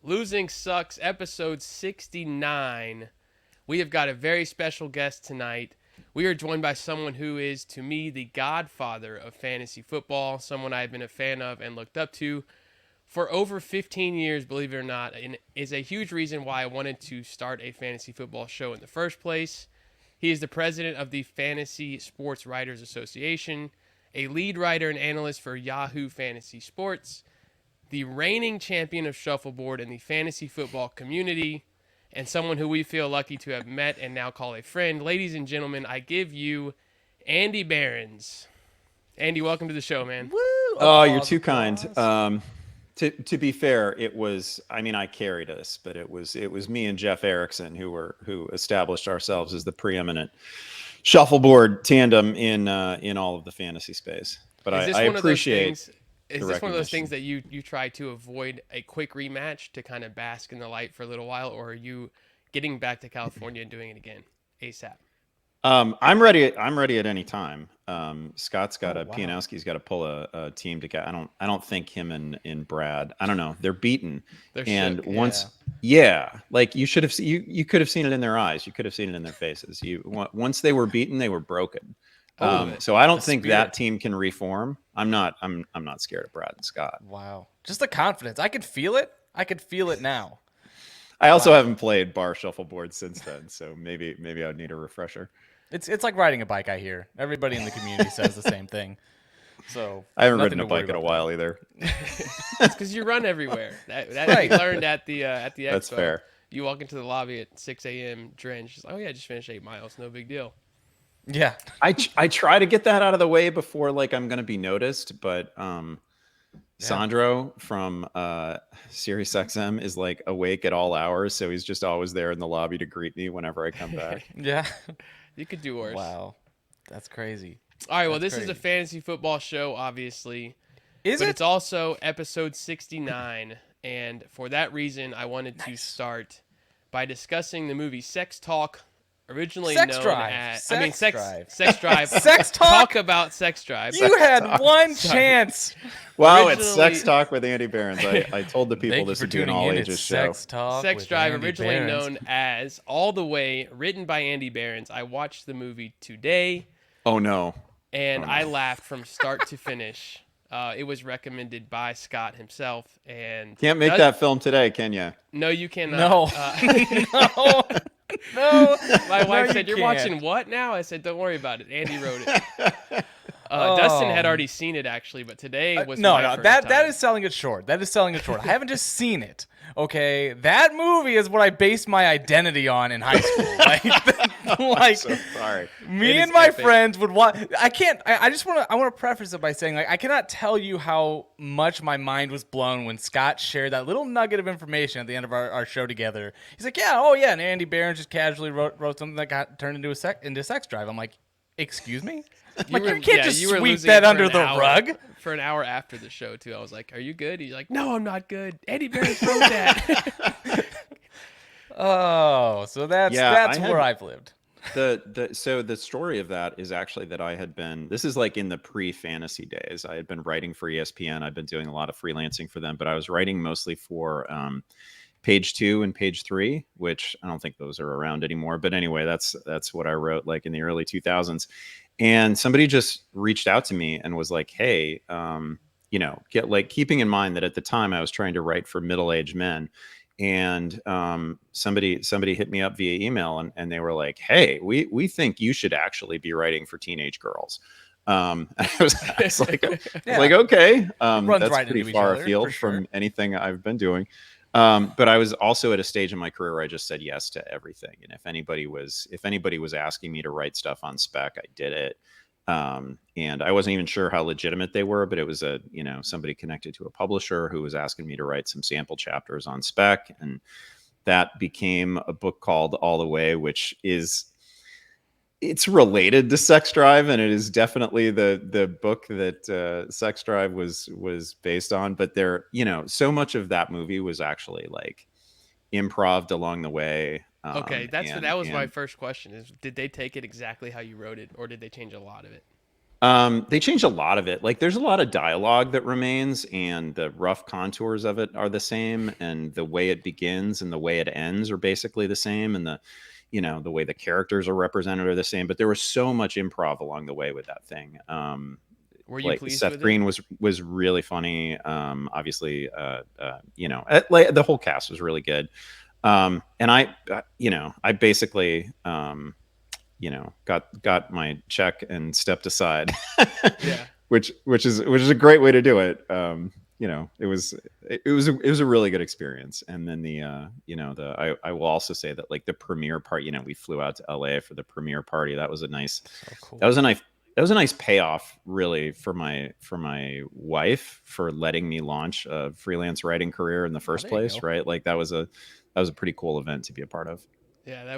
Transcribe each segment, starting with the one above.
Losing Sucks, episode 69. We have got a very special guest tonight. We are joined by someone who is, to me, the godfather of fantasy football, someone I've been a fan of and looked up to for over 15 years, believe it or not, and is a huge reason why I wanted to start a fantasy football show in the first place. He is the president of the Fantasy Sports Writers Association, a lead writer and analyst for Yahoo Fantasy Sports, the reigning champion of shuffleboard in the fantasy football community, and someone who we feel lucky to have met and now call a friend. Ladies and gentlemen, I give you Andy Behrens. Andy, welcome to the show, man. Woo! Oh, you're too kind. To be fair, it was. I mean, I carried us, but it was me and Jeff Erickson who established ourselves as the preeminent shuffleboard tandem in all of the fantasy space. But I appreciate. Is this one of those things that you try to avoid a quick rematch to kind of bask in the light for a little while, or are you getting back to California and doing it again ASAP? I'm ready. I'm ready at any time. Scott's got Pianowski's got to pull a team together. I don't think him and Brad. I don't know. They're beaten. They're and shook, once, like you should have. You could have seen it in their eyes. You could have seen it in their faces. Once they were beaten, they were broken. So I don't think that team can reform. I'm not scared of Brad and Scott. Wow. Just the confidence. I could feel it. I could feel it now. I also haven't played bar shuffleboard since then, so maybe I would need a refresher. It's like riding a bike, I hear. Everybody in the community says the same thing. So I haven't ridden a bike in a while either. It's because you run everywhere. That Right. we learned at the expo. That's fair. You walk into the lobby at 6 a.m. drenched. Just, oh yeah, just finished 8 miles. No big deal. yeah. I try to get that out of the way before I'm going to be noticed, but Sandro from SiriusXM is awake at all hours, so he's just always there in the lobby to greet me whenever I come back. Yeah. You could do worse. Wow. That's crazy. All right, well, this is a fantasy football show, obviously. But it's also episode 69, and for that reason, I wanted to start by discussing the movie Sex Talk, originally Sex known Drive. as... Sex Drive. Sex Drive. Sex Talk? Talk about Sex Drive. You had one chance. Wow, it's Sex Talk with Andy Behrens. I told the people Thank this you would for be an tuning in. all-ages It's show. Sex Talk Sex with Drive, Andy originally Behrens. known as All the Way, written by Andy Behrens. I watched the movie today, Oh, no. and I laughed from start to finish. It was recommended by Scott himself, and Can't make that film today, can you? No, you cannot. No. No. No. My wife said, you "You're can't. watching what now?" I said, "Don't worry about it. Andy wrote it." Dustin had already seen it actually, but today was no. my first That time. is selling it short. That is selling it short. I haven't just seen it. Okay, that movie is what I based my identity on in high school. Like, So sorry. me It and is my epic. friends would watch. I can't. I just want to. I want to preface it by saying, I cannot tell you how much my mind was blown when Scott shared that little nugget of information at the end of our show together. He's like, and Andy Behrens just casually wrote something that got turned into a sex drive. I'm like, excuse me. You can't just were sweep losing that it for under an the hour. rug. For an hour after the show too. I was like, "Are you good?" He's like, "No, I'm not good." Andy Behrens wrote that. Oh, so that's where I've lived. So the story of that is actually that I had been, this is in the pre-fantasy days. I had been writing for ESPN. I've been doing a lot of freelancing for them, but I was writing mostly for Page 2 and Page 3, which I don't think those are around anymore. But anyway, that's what I wrote in the early 2000s. And somebody just reached out to me and was like, "Hey, keeping in mind that at the time I was trying to write for middle-aged men." And somebody hit me up via email and they were like, "Hey, we think you should actually be writing for teenage girls." I was like, okay, Runs that's right pretty into each far other, afield for sure. from anything I've been doing. But I was also at a stage in my career where I just said yes to everything. And if anybody was asking me to write stuff on spec, I did it. And I wasn't even sure how legitimate they were, but it was somebody connected to a publisher who was asking me to write some sample chapters on spec. And that became a book called All the Way, which it's related to Sex Drive, and it is definitely the book that Sex Drive was based on. But so much of that movie was actually improv'd along the way. Okay, that was my first question: is did they take it exactly how you wrote it, or did they change a lot of it? They changed a lot of it. Like there's a lot of dialogue that remains, and the rough contours of it are the same, and the way it begins and the way it ends are basically the same, and the way the characters are represented are the same. But there was so much improv along the way with that thing. Were you Like pleased Seth with it? Green was really funny. Obviously, the whole cast was really good. And I basically, got my check and stepped aside, Yeah. which is a great way to do it. It was a really good experience. And then I will also say that like the premiere part, we flew out to LA for the premiere party. That was a nice, So cool. that was a nice payoff really for my wife for letting me launch a freelance writing career in the first there you place. go. Right. Like that was a pretty cool event to be a part of. Yeah,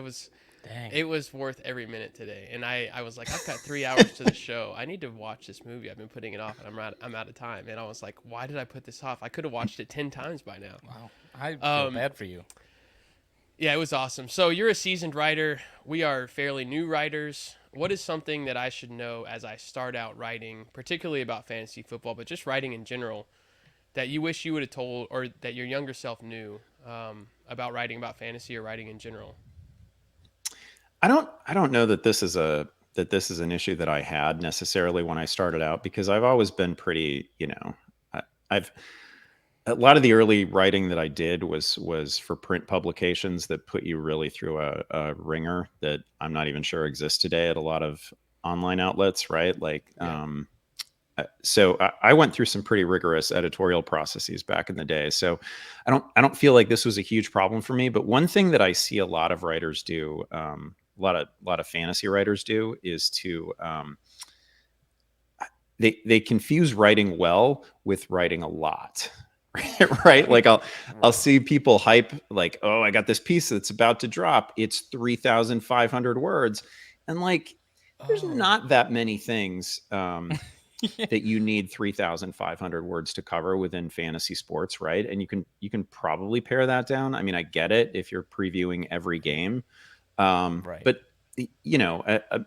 Dang. it was worth every minute today. And I was like, I've got 3 hours to the show. I need to watch this movie. I've been putting it off, and I'm out of time. And I was like, why did I put this off? I could have watched it 10 times by now. Wow. I feel bad for you. Yeah, it was awesome. So you're a seasoned writer. We are fairly new writers. What is something that I should know as I start out writing, particularly about fantasy football, but just writing in general, that you wish you would have told, or that your younger self knew about writing about fantasy or writing in general? I don't know that this is an issue that I had necessarily when I started out, because I've always been pretty, I've a lot of the early writing that I did was for print publications that put you really through a ringer that I'm not even sure exists today at a lot of online outlets, right? Like, Yeah. so I went through some pretty rigorous editorial processes back in the day. So I don't feel like this was a huge problem for me. But one thing that I see a lot of writers do, a lot of fantasy writers do, is to they confuse writing well with writing a lot. Right? Like I'll see people hype like, oh, I got this piece that's about to drop. It's 3,500 words. And like, there's not that many things that you need 3,500 words to cover within fantasy sports, right? And you can probably pare that down. I mean, I get it if you're previewing every game, Right. but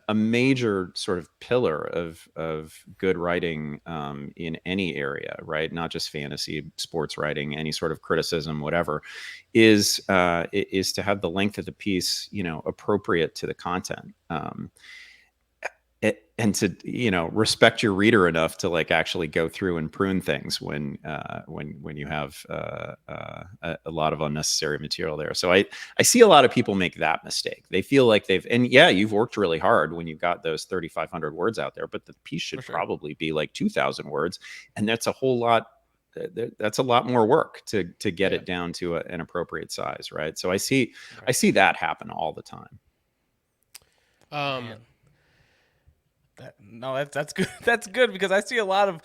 a major sort of pillar of good writing in any area, right? Not just fantasy sports writing, any sort of criticism, whatever, is to have the length of the piece, appropriate to the content. And to respect your reader enough to like actually go through and prune things when you have a lot of unnecessary material there. So I see a lot of people make that mistake. They feel like you've worked really hard when you got those 3,500 words out there, but the piece should probably be like 2,000 words, and that's a whole lot. That's a lot more work to get it down to an appropriate size, right? So I see that happen all the time. That's good. That's good, because I see a lot of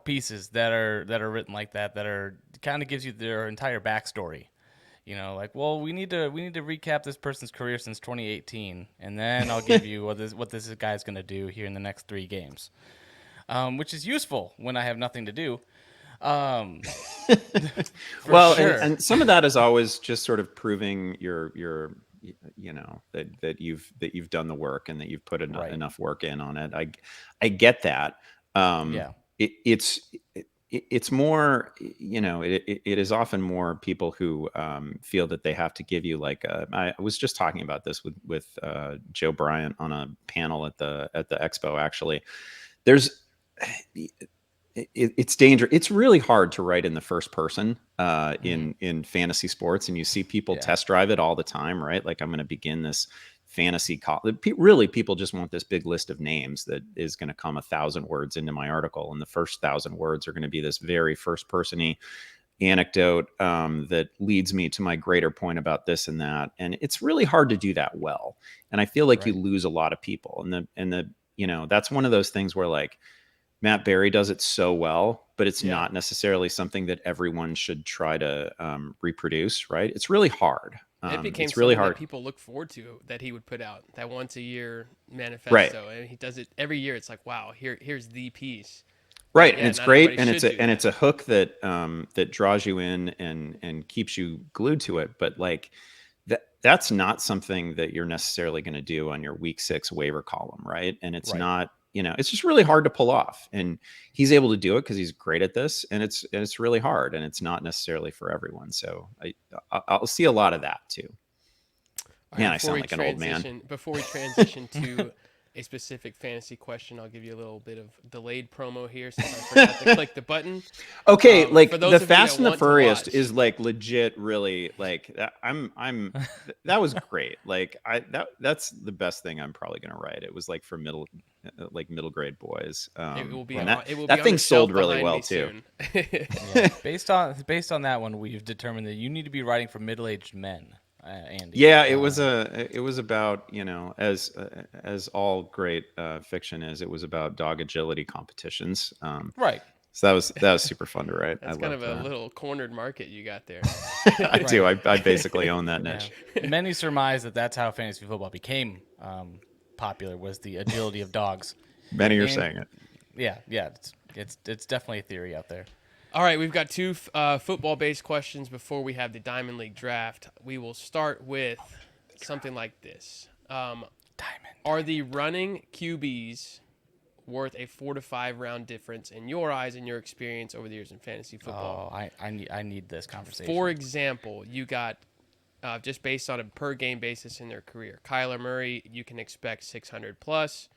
pieces that are written like that are kind of gives you their entire backstory. Like, well, we need to recap this person's career since 2018, and then I'll give you what this guy's going to do here in the next 3 games, which is useful when I have nothing to do. Well, sure. and some of that is always just sort of proving your that you've done the work and that you've put enough work in on it. I get that. It's more, it is often more people who feel that they have to give you like I was just talking about this with Joe Bryant on a panel at the expo. Actually, it's dangerous. It's really hard to write in the first person in fantasy sports, and you see people test drive it all the time, right? Like, I'm going to begin this fantasy really, people just want this big list of names that is going to come 1,000 words into my article, and the first 1,000 words are going to be this very first person-y anecdote that leads me to my greater point about this and that, and it's really hard to do that well. And I feel like you lose a lot of people, and that's one of those things where like Matt Berry does it so well, but it's not necessarily something that everyone should try to reproduce, right? It's really hard. It became it's really something hard. that people look forward to, that he would put out that once a year manifesto, and he does it every year. It's like, wow, here's the piece, right? Yeah, and it's not great, and everybody it's a hook that that draws you in and keeps you glued to it. But like that's not something that you're necessarily going to do on your week 6 waiver column, right? And it's not, it's just really hard to pull off. And he's able to do it because he's great at this, and it's really hard, and it's not necessarily for everyone. So I'll see a lot of that too. Man, I sound like an old man. Before we transition to a specific fantasy question, I'll give you a little bit of delayed promo here since I forgot to click the button. Okay, like the Fast and the Furriest is like legit, really like that. That was great. Like that's the best thing I'm probably gonna write. It was like for middle grade boys. It will be. That thing sold really well too. Yeah. Based on that one, we've determined that you need to be writing for middle-aged men. Andy. Yeah, it was about, as all great fiction is, it was about dog agility competitions. Right. So that was super fun to write. That's kind of a little cornered market you got there. I do. I basically own that niche. Yeah. Many surmise that's how fantasy football became popular, was the agility of dogs. Many are saying it. Yeah. It's definitely a theory out there. All right, we've got 2 football-based questions before we have the Diamond League draft. We will start with something like this. Are the running QBs worth a 4 to 5 round difference in your eyes and your experience over the years in fantasy football? Oh, I need this conversation. For example, you got, just based on a per-game basis in their career, Kyler Murray, you can expect 600+.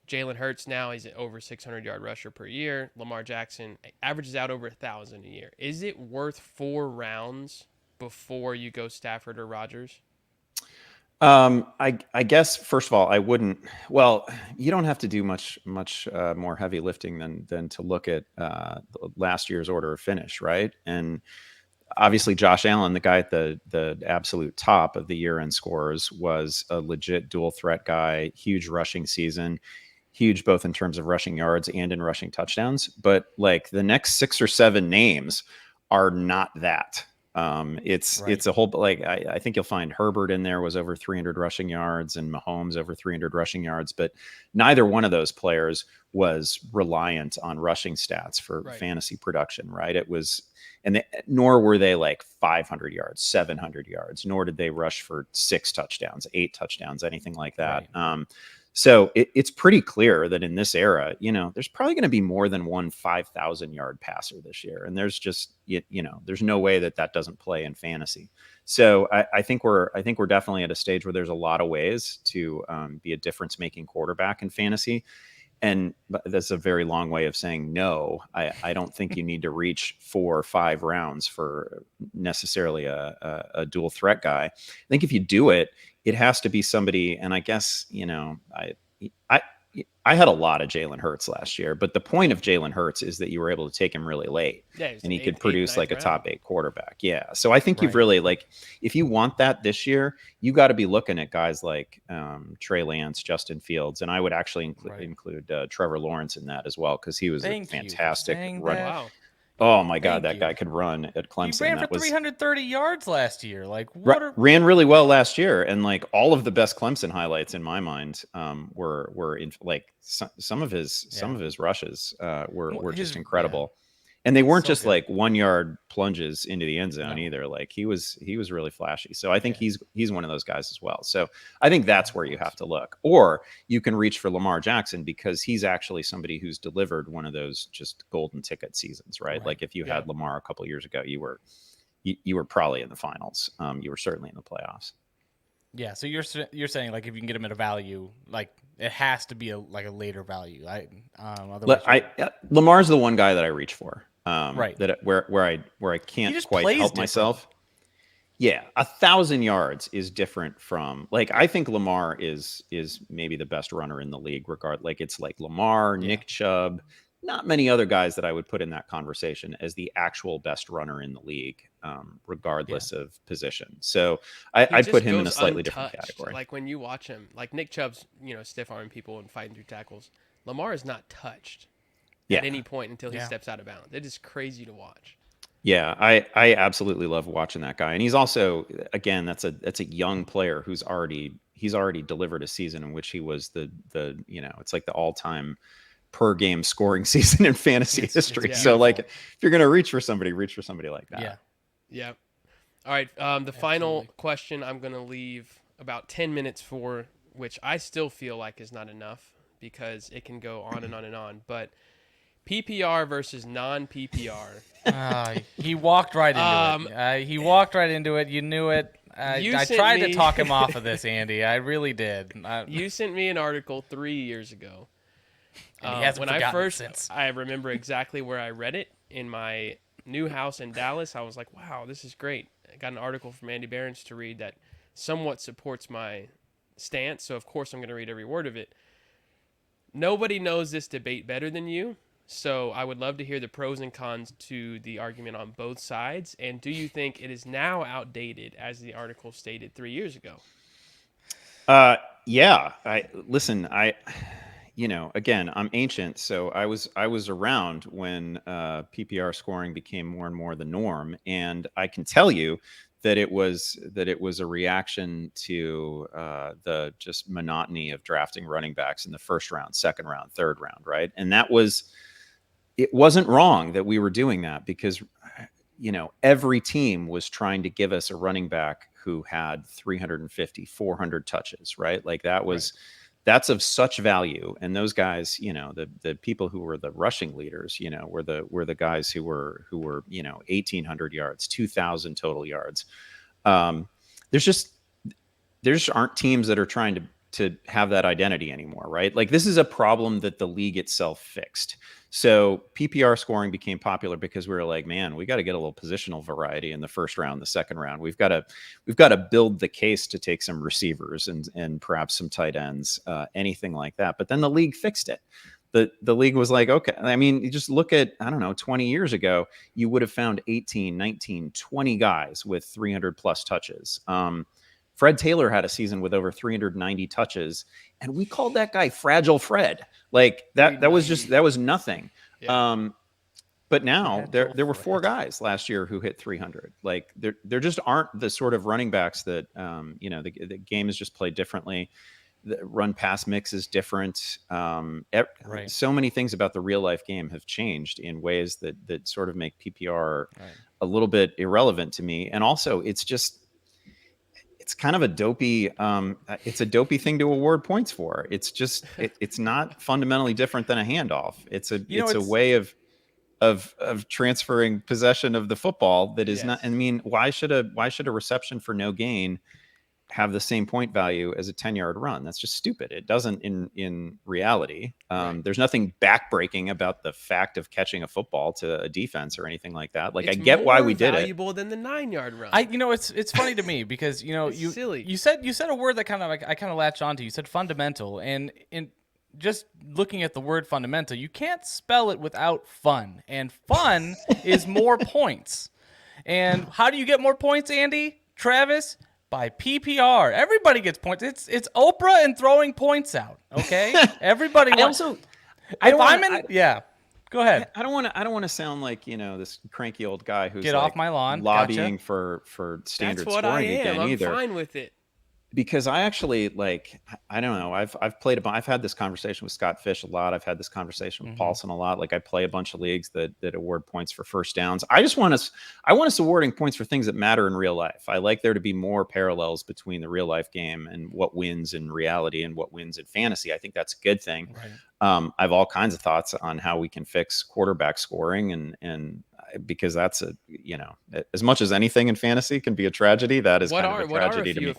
Jalen Hurts now is over 600-yard rusher per year. Lamar Jackson averages out over 1,000 a year. Is it worth 4 rounds before you go Stafford or Rodgers? I guess first of all, I wouldn't. Well, you don't have to do much more heavy lifting than to look at last year's order of finish, right? And obviously, Josh Allen, the guy at the absolute top of the year-end scorers, was a legit dual threat guy. Huge rushing season. Huge both in terms of rushing yards and in rushing touchdowns. But like the next 6 or 7 names are not that. It's a whole, like, I think you'll find Herbert in there was over 300 rushing yards and Mahomes over 300 rushing yards, but neither one of those players was reliant on rushing stats for fantasy production, right? It was, nor were they like 500 yards, 700 yards, nor did they rush for 6 touchdowns, 8 touchdowns, anything like that. So it's pretty clear that in this era, there's probably going to be more than one 5,000 yard passer this year. And there's just, there's no way that doesn't play in fantasy. So I think we're definitely at a stage where there's a lot of ways to be a difference making quarterback in fantasy. And that's a very long way of saying no. I don't think you need to reach 4 or 5 rounds for necessarily a dual threat guy. I think if you do it, it has to be somebody. And I guess, I had a lot of Jalen Hurts last year, but the point of Jalen Hurts is that you were able to take him really late, and he could produce like a top 8 quarterback. Yeah. So I think you've really, like, if you want that this year, you got to be looking at guys like Trey Lance, Justin Fields, and I would actually include Trevor Lawrence in that as well, because he was a fantastic runner. Wow. Oh my God, that guy could run at Clemson. He ran for 330 yards last year. Like, ran really well last year, and like all of the best Clemson highlights in my mind were in like some of his rushes were just incredible. And they weren't just like 1 yard plunges into the end zone either. Like he was really flashy. So I think he's one of those guys as well. So I think that's where you have to look. Or you can reach for Lamar Jackson, because he's actually somebody who's delivered one of those just golden ticket seasons, right? Like if you had Lamar a couple years ago, you were probably in the finals. You were certainly in the playoffs. Yeah. So you're saying, like, if you can get him at a value, like it has to be a later value. Otherwise Lamar's the one guy that I reach for. That where I can't quite help myself. Yeah, 1,000 yards is different from, like, I think Lamar is maybe the best runner in the league. It's like Lamar, Nick Chubb, not many other guys that I would put in that conversation as the actual best runner in the league, regardless of position. So I'd put him in a slightly different category. Like when you watch him, like Nick Chubb's, stiff arming people and fighting through tackles. Lamar is not touched at any point until he steps out of bounds. It is crazy to watch. Yeah, I absolutely love watching that guy. And he's also, again, that's a young player who's already delivered a season in which he was the it's like the all-time per game scoring season in fantasy history. So like, if you're going to reach for somebody like that. Yeah. All right. The final question I'm going to leave about 10 minutes for, which I still feel like is not enough because it can go on and on and on. But PPR versus non-PPR. He walked right into it. He walked right into it. You knew it. I tried to talk him off of this, Andy. I really did. You sent me an article 3 years ago. And he hasn't forgotten it since. I remember exactly where I read it in my new house in Dallas. I was like, wow, this is great. I got an article from Andy Behrens to read that somewhat supports my stance, so of course I'm going to read every word of it. Nobody knows this debate better than you, so I would love to hear the pros and cons to the argument on both sides. And do you think it is now outdated, as the article stated 3 years ago? Yeah. Again, I'm ancient, so I was around when PPR scoring became more and more the norm, and I can tell you that it was a reaction to the just monotony of drafting running backs in the first round, second round, third round, right? And it wasn't wrong that we were doing that because every team was trying to give us a running back who had 350, 400 touches, right? Like that's of such value. And those guys, the people who were the rushing leaders, were the guys who were 1,800 yards, 2,000 total yards. There just aren't teams that are trying to have that identity anymore, right? Like this is a problem that the league itself fixed. So PPR scoring became popular because we were like, man, we got to get a little positional variety in the first round, the second round. We've got to build the case to take some receivers and perhaps some tight ends, anything like that. But then the league fixed it. The league was like, okay, I mean, you just look at, 20 years ago, you would have found 18, 19, 20 guys with 300 plus touches. Fred Taylor had a season with over 390 touches, and we called that guy Fragile Fred. Like that was nothing. Yeah. But now there were 4 guys last year who hit 300. Like there just aren't the sort of running backs that the game is just played differently. The run pass mix is different. Right. So many things about the real life game have changed in ways that sort of make PPR a little bit irrelevant to me. And also it's kind of a dopey thing to award points for. It's just it's not fundamentally different than a handoff. It's a way of transferring possession of the football that is not. I mean, why should a reception for no gain have the same point value as a 10-yard run? That's just stupid. It doesn't in reality. There's nothing backbreaking about the fact of catching a football to a defense or anything like that. Like, it's I get why we did it. Valuable than the 9-yard run. It's funny to me because silly. You said a word that kind of I kind of latched onto. You said fundamental, and in just looking at the word fundamental, you can't spell it without fun, and fun is more points. And how do you get more points, Andy? Travis? By PPR. Everybody gets points. It's Oprah and throwing points out. Okay? Everybody wants. Go ahead. I don't want to sound like, this cranky old guy who's get off my lawn lobbying for standard scoring again either. I'm fine with it. Because I actually I don't know. I've had this conversation with Scott Fish a lot. I've had this conversation with Paulson a lot. Like I play a bunch of leagues that award points for first downs. I want us awarding points for things that matter in real life. I like there to be more parallels between the real life game and what wins in reality and what wins in fantasy. I think that's a good thing. Right. I have all kinds of thoughts on how we can fix quarterback scoring and because that's as much as anything in fantasy can be a tragedy. That is kind of a tragedy to me.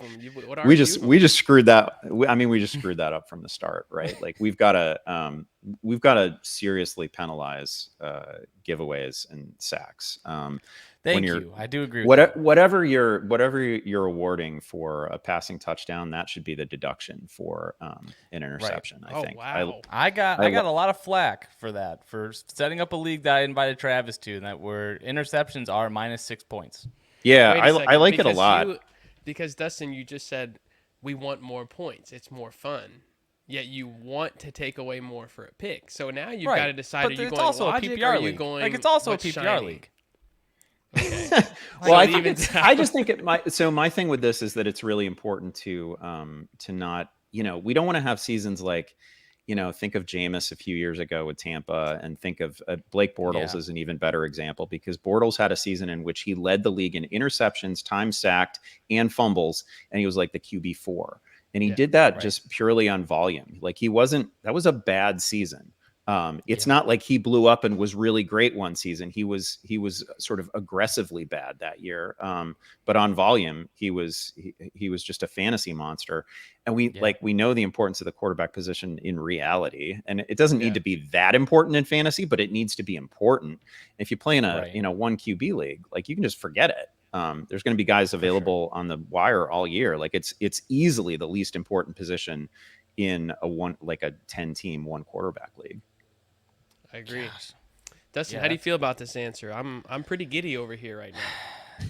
We just screwed that. We just screwed that up from the start, right? Like we've got to seriously penalize giveaways and sacks. Thank you. I do agree. Whatever you're awarding for a passing touchdown, that should be the deduction for an interception. Right. I think. Wow. I got a lot of flack for that, for setting up a league that I invited Travis to, that where interceptions are -6 points. Yeah, I like it a lot. Because Dustin, you just said we want more points. It's more fun. Yet you want to take away more for a pick. So now you've got to decide: are you going logic, or are you going? Like it's also a PPR league. Okay. Well, I just think my thing with this is that it's really important to not, we don't want to have seasons like, think of Jameis a few years ago with Tampa, and think of Blake Bortles as an even better example, because Bortles had a season in which he led the league in interceptions, time sacked, and fumbles, and he was like the QB4. And he did that just purely on volume. Like that was a bad season. It's not like he blew up and was really great one season. He was sort of aggressively bad that year. But on volume, he was just a fantasy monster. And we know the importance of the quarterback position in reality. And it doesn't need to be that important in fantasy, but it needs to be important. If you play in a one QB league, like, you can just forget it. There's going to be guys available on the wire all year. Like, it's easily the least important position in a 10 team, one quarterback league. I agree. Gosh. Dustin, how do you feel about this answer? I'm pretty giddy over here right now.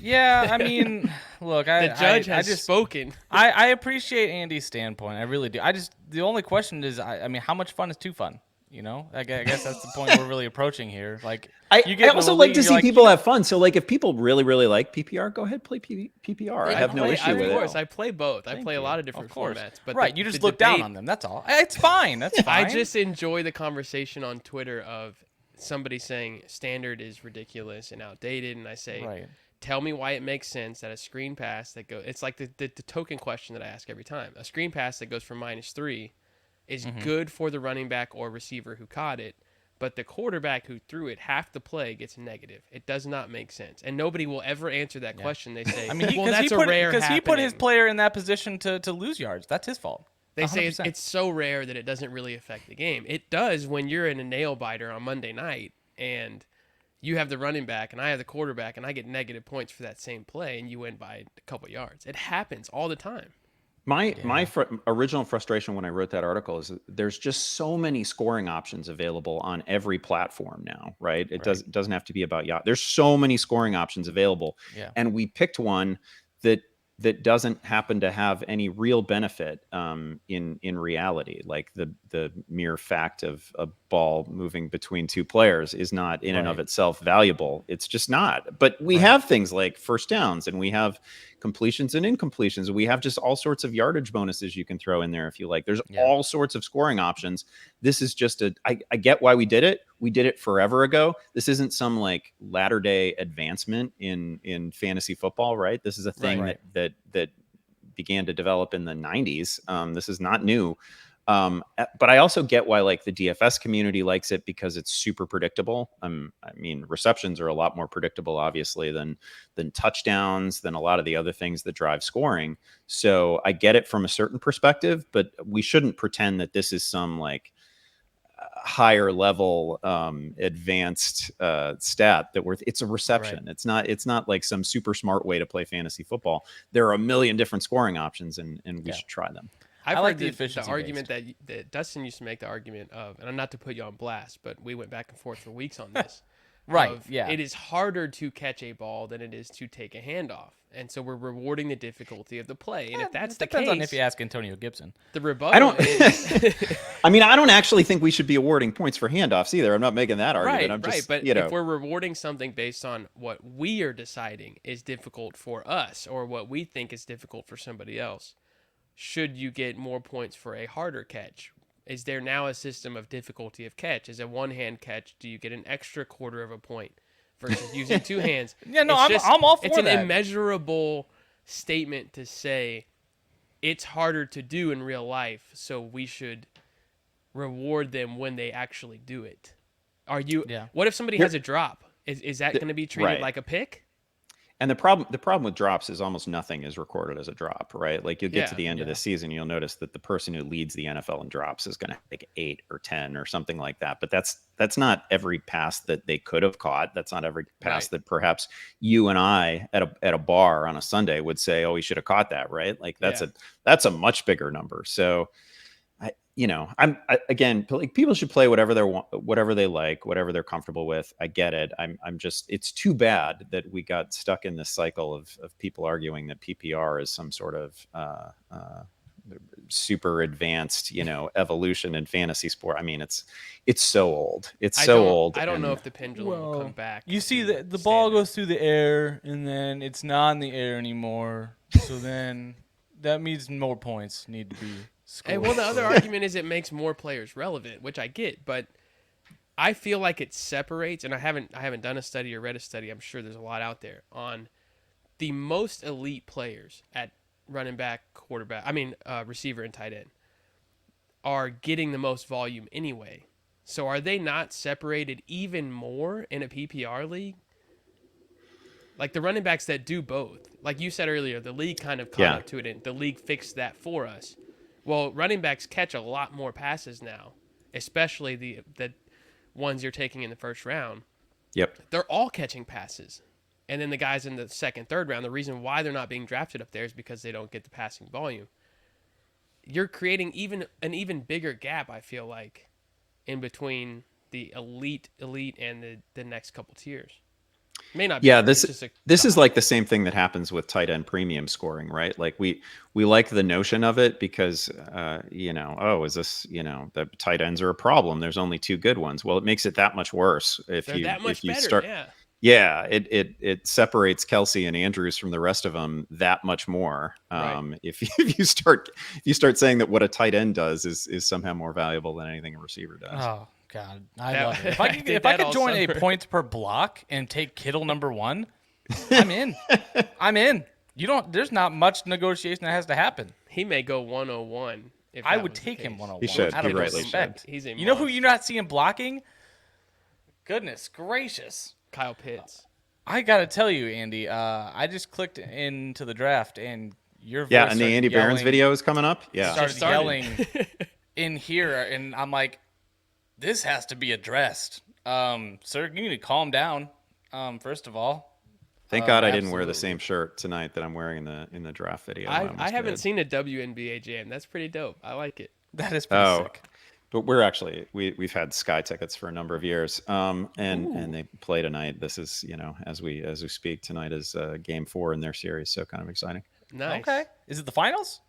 Yeah, I mean, look, the judge has spoken. I appreciate Andy's standpoint. I really do. The only question is, I mean, how much fun is too fun? I guess that's the point we're really approaching here. Like, I also like to see people have fun. So, like, if people really, really like PPR, go ahead, play PPR. I have no issue with it. Of course, I play both. I play a lot of different formats. But you just look down on them. That's all. It's fine. That's fine. I just enjoy the conversation on Twitter of somebody saying standard is ridiculous and outdated, and I say, tell me why it makes sense that a screen pass that goes. It's like the token question that I ask every time. A screen pass that goes for -3 is good for the running back or receiver who caught it, but the quarterback who threw it half the play gets negative. It does not make sense, and nobody will ever answer that question. They say, that's a rare happening. Because he put his player in that position to lose yards. That's his fault. They 100%. Say it's so rare that it doesn't really affect the game. It does when you're in a nail biter on Monday night and you have the running back and I have the quarterback and I get negative points for that same play and you win by a couple yards. It happens all the time. My original frustration when I wrote that article is that there's just so many scoring options available on every platform now, right? It doesn't have to be about Yahoo. There's so many scoring options available, and we picked one that doesn't happen to have any real benefit in reality. Like the mere fact of a ball moving between two players is not in and of itself valuable. It's just not. But we have things like first downs, and we have completions and incompletions. We have just all sorts of yardage bonuses you can throw in there if you like. There's all sorts of scoring options. This is just I get why we did it. We did it forever ago. This isn't some like latter day advancement in fantasy football, right? This is a thing that began to develop in the 90s. This is not new. But I also get why like the DFS community likes it, because it's super predictable. I mean, receptions are a lot more predictable, obviously, than touchdowns, than a lot of the other things that drive scoring. So I get it from a certain perspective, but we shouldn't pretend that this is some like higher level advanced stat that it's a reception. It's not like some super smart way to play fantasy football. There are a million different scoring options, and we should try them. I've heard the argument that Dustin used to make, the argument of, and not to put you on blast, but we went back and forth for weeks on this. It is harder to catch a ball than it is to take a handoff. And so we're rewarding the difficulty of the play. And if that's the case... Depends on if you ask Antonio Gibson. The rebuttal is... I mean, I don't actually think we should be awarding points for handoffs either. I'm not making that argument. I'm just, but if we're rewarding something based on what we are deciding is difficult for us or what we think is difficult for somebody else, should you get more points for a harder catch? Is there now a system of difficulty of catch? Is a one-hand catch, do you get an extra quarter of a point versus using two hands? I'm all for that. It's an immeasurable statement to say it's harder to do in real life, so we should reward them when they actually do it. What if somebody has a drop? Is that going to be treated like a pick? And the problem with drops is almost nothing is recorded as a drop, right? Like you'll get to the end of the season, you'll notice that the person who leads the NFL in drops is going to take 8 or 10 or something like that. But that's not every pass that they could have caught. That's not every pass that perhaps you and I at a bar on a Sunday would say, oh, he should have caught that, right? Like that's a much bigger number. So again, like, people should play whatever they like, whatever they're comfortable with. I get it. I'm just, it's too bad that we got stuck in this cycle of people arguing that PPR is some sort of super advanced, evolution in fantasy sport. I mean, it's so old. It's so old. I don't know if the pendulum will come back. You see, the ball goes through the air and then it's not in the air anymore. So then that means more points need to be And well, the other argument is it makes more players relevant, which I get, but I feel like it separates, and I haven't done a study or read a study. I'm sure there's a lot out there on the most elite players at running back, quarterback. Receiver and tight end are getting the most volume anyway. So are they not separated even more in a PPR league? Like the running backs that do both, like you said earlier, the league kind of caught up to it, and the league fixed that for us. Well, running backs catch a lot more passes now, especially the ones you're taking in the first round. Yep. They're all catching passes. And then the guys in the second, third round, the reason why they're not being drafted up there is because they don't get the passing volume. You're creating an even bigger gap, I feel like, in between the elite and the next couple tiers. May not be. Yeah, this is like the same thing that happens with tight end premium scoring, right? Like we like the notion of it because is this, the tight ends are a problem. There's only 2 good ones. Well, it makes it that much worse if They're that much better, start. Yeah, it separates Kelsey and Andrews from the rest of them that much more. Right. If you start saying that what a tight end does is somehow more valuable than anything a receiver does. Oh God, I love it. If I could join a points per block and take Kittle number 1, I'm in. I'm in. There's not much negotiation that has to happen. He may go 101. I would take him 101. He should. Out of rightly respect. should. He's a You know who you're not seeing blocking? Goodness gracious. Kyle Pitts. I gotta tell you, Andy. I just clicked into the draft, and your voice and the Andy Behrens video is coming up. Yeah, started yelling in here, and I'm like, this has to be addressed. Sir, you need to calm down. First of all, thank God I didn't wear the same shirt tonight that I'm wearing in the draft video. I haven't seen a WNBA jam. That's pretty dope. I like it. That is pretty sick. But we're actually we've had Sky tickets for a number of years, and they play tonight. This is as we speak, tonight is game 4 in their series, so kind of exciting. Nice. Okay, is it the finals?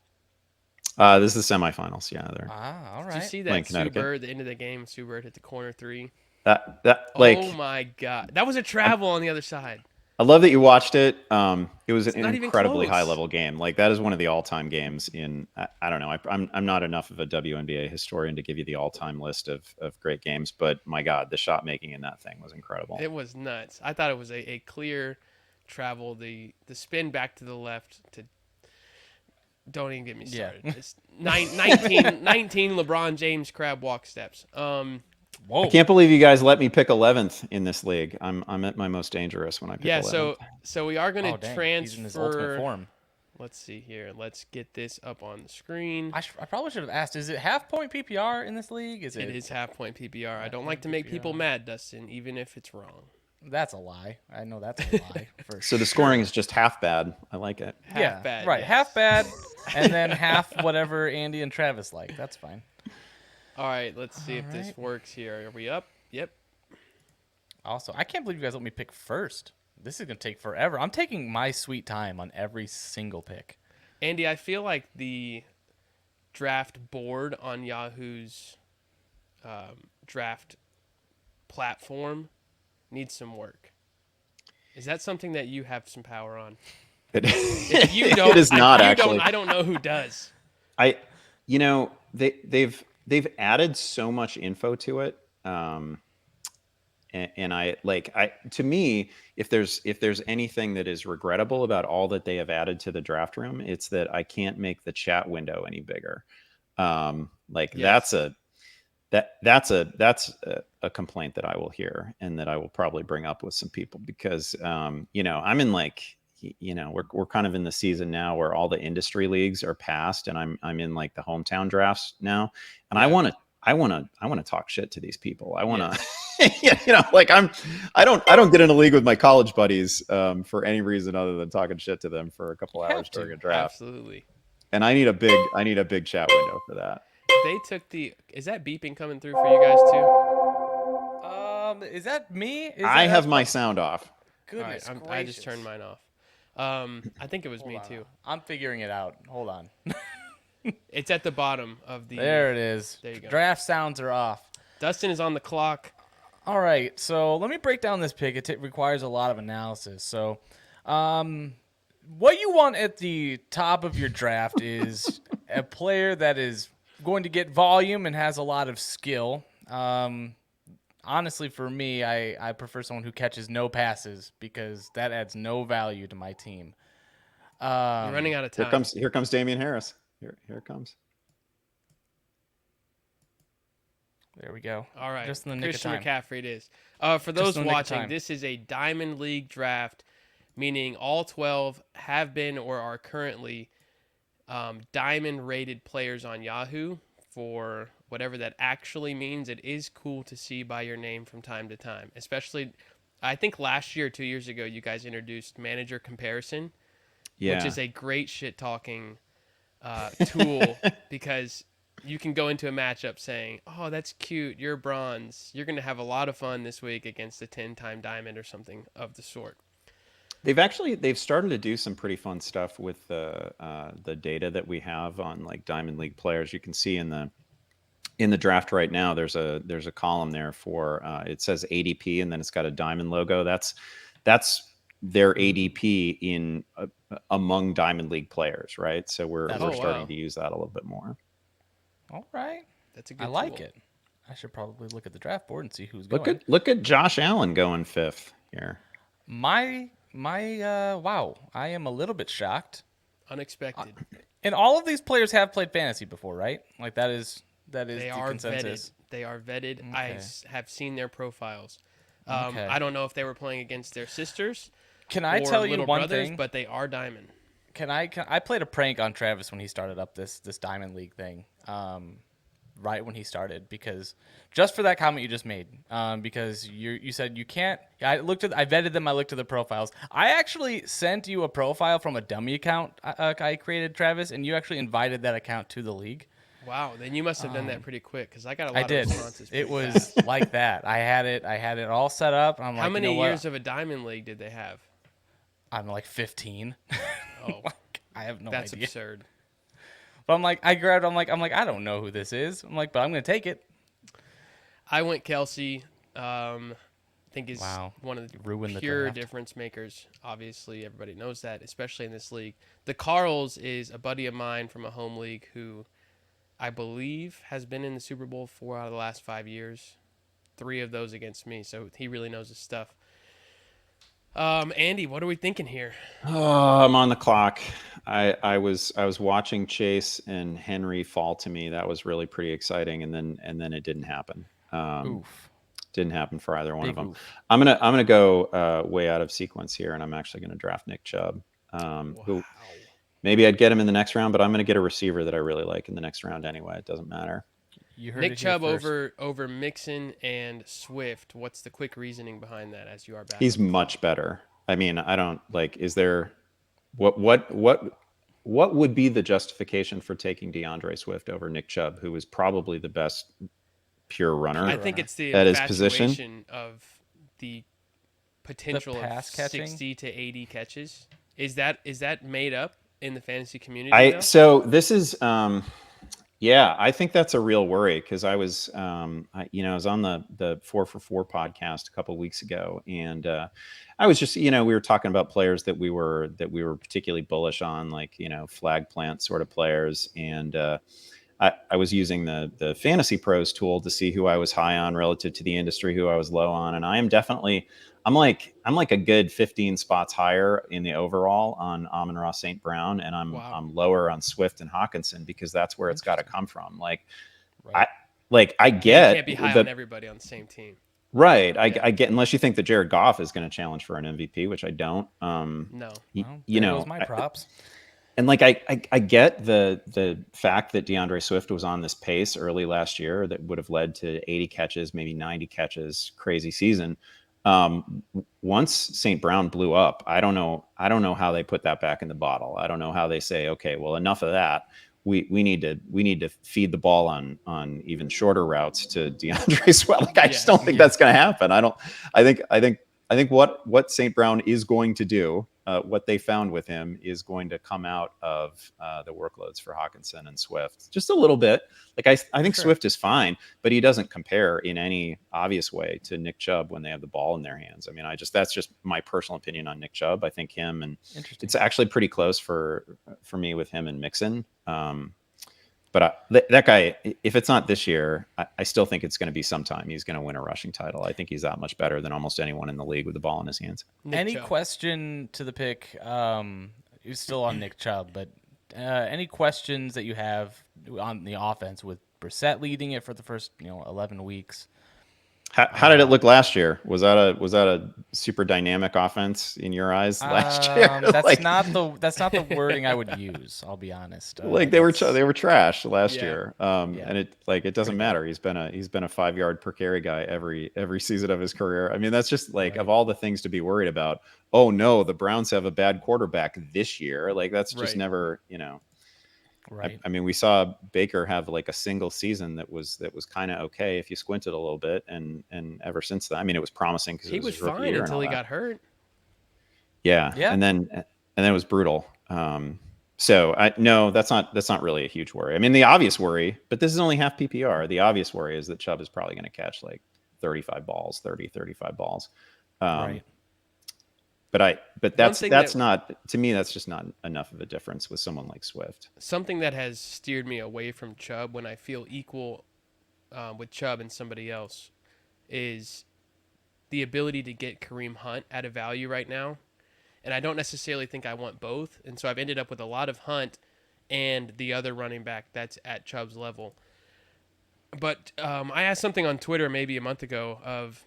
This is the semifinals. Yeah, they're all right. Did you see that Sue Bird, the end of the game? Sue Bird hit the corner 3. Oh my God, that was a travel on the other side. I love that you watched it. It was an incredibly close. high-level game. Like that is one of the all-time games in. I don't know. I'm not enough of a WNBA historian to give you the all-time list of great games, but my God, the shot making in that thing was incredible. It was nuts. I thought it was a clear travel. The spin back to the left to. Don't even get me started. Yeah. It's 19 LeBron James crab walk steps. Whoa. I can't believe you guys let me pick 11th in this league. I'm at my most dangerous when I pick 11th. So we are going to transfer. He's in his ultimate form. Let's see here. Let's get this up on the screen. I probably should have asked, is it half-point PPR in this league? It is half-point PPR. I don't like to make people mad, Dustin, even if it's wrong. That's a lie. I know that's a lie. So the scoring is just half bad. I like it. Half bad. Right. Yes. Half bad, and then half whatever Andy and Travis like. That's fine. All right. Let's see if this works here. Are we up? Yep. Also, I can't believe you guys let me pick first. This is going to take forever. I'm taking my sweet time on every single pick. Andy, I feel like the draft board on Yahoo's draft platform needs some work. Is that something that you have some power on? If you don't, it is not actually. I don't know who does. They've added so much info to it. And to me, if there's anything that is regrettable about all that they have added to the draft room, it's that I can't make the chat window any bigger. Yes. That's a complaint that I will hear and that I will probably bring up with some people because I'm in we're kind of in the season now where all the industry leagues are passed and I'm in like the hometown drafts now, and I want to talk shit to these people. I want to, I don't get in a league with my college buddies for any reason other than talking shit to them for a couple hours during a draft. Absolutely. And I need a big chat window for that. They took is that beeping coming through for you guys too? Is that me? I have my sound off. Goodness gracious. I just turned mine off. I think it was me too. I'm figuring it out. Hold on. It's at the bottom of the. There it is. There you go. Draft sounds are off. Dustin is on the clock. All right, so let me break down this pick. It requires a lot of analysis. So, what you want at the top of your draft is a player that is going to get volume and has a lot of skill. Honestly, for me, I prefer someone who catches no passes because that adds no value to my team. You're running out of time. Here comes Damian Harris. Here it comes. There we go. All right. Just in the nick Christian of time. McCaffrey it is. For those watching, this is a Diamond League draft, meaning all 12 have been or are currently Diamond rated players on Yahoo. For whatever that actually means, it is cool to see by your name from time to time. Especially, I think last year, 2 years ago, you guys introduced manager comparison, which is a great shit-talking tool because you can go into a matchup saying, oh, that's cute, you're bronze. You're going to have a lot of fun this week against a 10-time diamond or something of the sort. They've started to do some pretty fun stuff with the data that we have on like Diamond League players. You can see in the draft right now, there's a column there for it says ADP and then it's got a diamond logo. That's their ADP in among Diamond League players, right? So we're starting to use that a little bit more. All right, that's a good. I like it. I should probably look at the draft board and see who's going. Look at Josh Allen going 5th here. Wow, I am a little bit shocked. Unexpected. And all of these players have played fantasy before, right? Like that is the Vetted. consensus. They are vetted. Okay. I have seen their profiles. Okay. I don't know if they were playing against their sisters. Can I tell you one thing? But they are Diamond. I played a prank on Travis when he started up this Diamond League thing. Right when he started, because just for that comment you just made, because you said you can't. I vetted them. I looked at the profiles. I actually sent you a profile from a dummy account I created, Travis, and you actually invited that account to the league. Wow, then you must have done that pretty quick because I got a lot of responses. It was like that. I had it all set up. I'm How many years of a Diamond League did they have? I'm like 15. Oh, I have no idea. That's absurd. But I'm like, I don't know who this is. I'm like, but I'm going to take it. I went Kelsey. I think is one of the pure difference makers. Obviously, everybody knows that, especially in this league. The Carls is a buddy of mine from a home league who I believe has been in the Super Bowl 4 out of the last 5 years. 3 of those against me, so he really knows his stuff. Andy, what are we thinking here? Oh, I'm on the clock. I was watching Chase and Henry fall to me. That was really pretty exciting, and then it didn't happen. Didn't happen for either one of them. Oof. I'm gonna go way out of sequence here, and I'm actually gonna draft Nick Chubb. Who maybe I'd get him in the next round, but I'm gonna get a receiver that I really like in the next round anyway. It doesn't matter. Nick Chubb over Mixon and Swift. What's the quick reasoning behind that? As you are back, he's much better. I mean, I don't like. Is there what would be the justification for taking DeAndre Swift over Nick Chubb, who is probably the best pure runner? I think it's the at his position of the potential of 60 to 80 catches. Is that made up in the fantasy community? So this is. Yeah, I think that's a real worry because I was on the 4 for 4 podcast a couple of weeks ago, and I was just, we were talking about players that we were particularly bullish on, like, flag plant sort of players, and I was using the Fantasy Pros tool to see who I was high on relative to the industry, who I was low on, and I'm like a good 15 spots higher in the overall on Amon-Ra St. Brown, and I'm lower on Swift and Hawkinson because that's where it's got to come from. Like, right. I get you can't be high on everybody on the same team. Right. I get, unless you think that Jared Goff is going to challenge for an MVP, which I don't. No. Those my props. And like I get the fact that DeAndre Swift was on this pace early last year that would have led to 80 catches, maybe 90 catches, crazy season. Once St. Brown blew up, I don't know how they put that back in the bottle. I don't know how they say, okay, well, enough of that. We need to feed the ball on even shorter routes to DeAndre Swift. Like, I just don't think that's going to happen. I think what St. Brown is going to do, what they found with him, is going to come out of the workloads for Hawkinson and Swift just a little bit. Like, I think Swift is fine, but he doesn't compare in any obvious way to Nick Chubb when they have the ball in their hands. I mean, that's just my personal opinion on Nick Chubb. I think him, and it's actually pretty close for me with him and Mixon. But that guy, if it's not this year, I still think it's going to be sometime. He's going to win a rushing title. I think he's that much better than almost anyone in the league with the ball in his hands. Any question to the pick? You're still on Nick Chubb, but any questions that you have on the offense with Brissett leading it for the first 11 weeks? How did it look last year? Was that a super dynamic offense in your eyes last year? That's not the wording I would use. I'll be honest. They were trash last year. Yeah. And it doesn't matter. He's been a 5-yard per carry guy every season of his career. I mean, that's just of all the things to be worried about. Oh no, the Browns have a bad quarterback this year. That's just never. Right. I mean, we saw Baker have a single season that was kind of okay if you squinted a little bit, and ever since then, I mean, it was promising because he was fine until he got hurt. Yeah, and then it was brutal. So no, that's not really a huge worry. I mean, the obvious worry, but this is only half PPR. The obvious worry is that Chubb is probably going to catch 35 balls. Right. But that's not, to me, that's just not enough of a difference with someone like Swift. Something that has steered me away from Chubb when I feel equal with Chubb and somebody else is the ability to get Kareem Hunt at a value right now. And I don't necessarily think I want both. And so I've ended up with a lot of Hunt and the other running back that's at Chubb's level. But I asked something on Twitter maybe a month ago of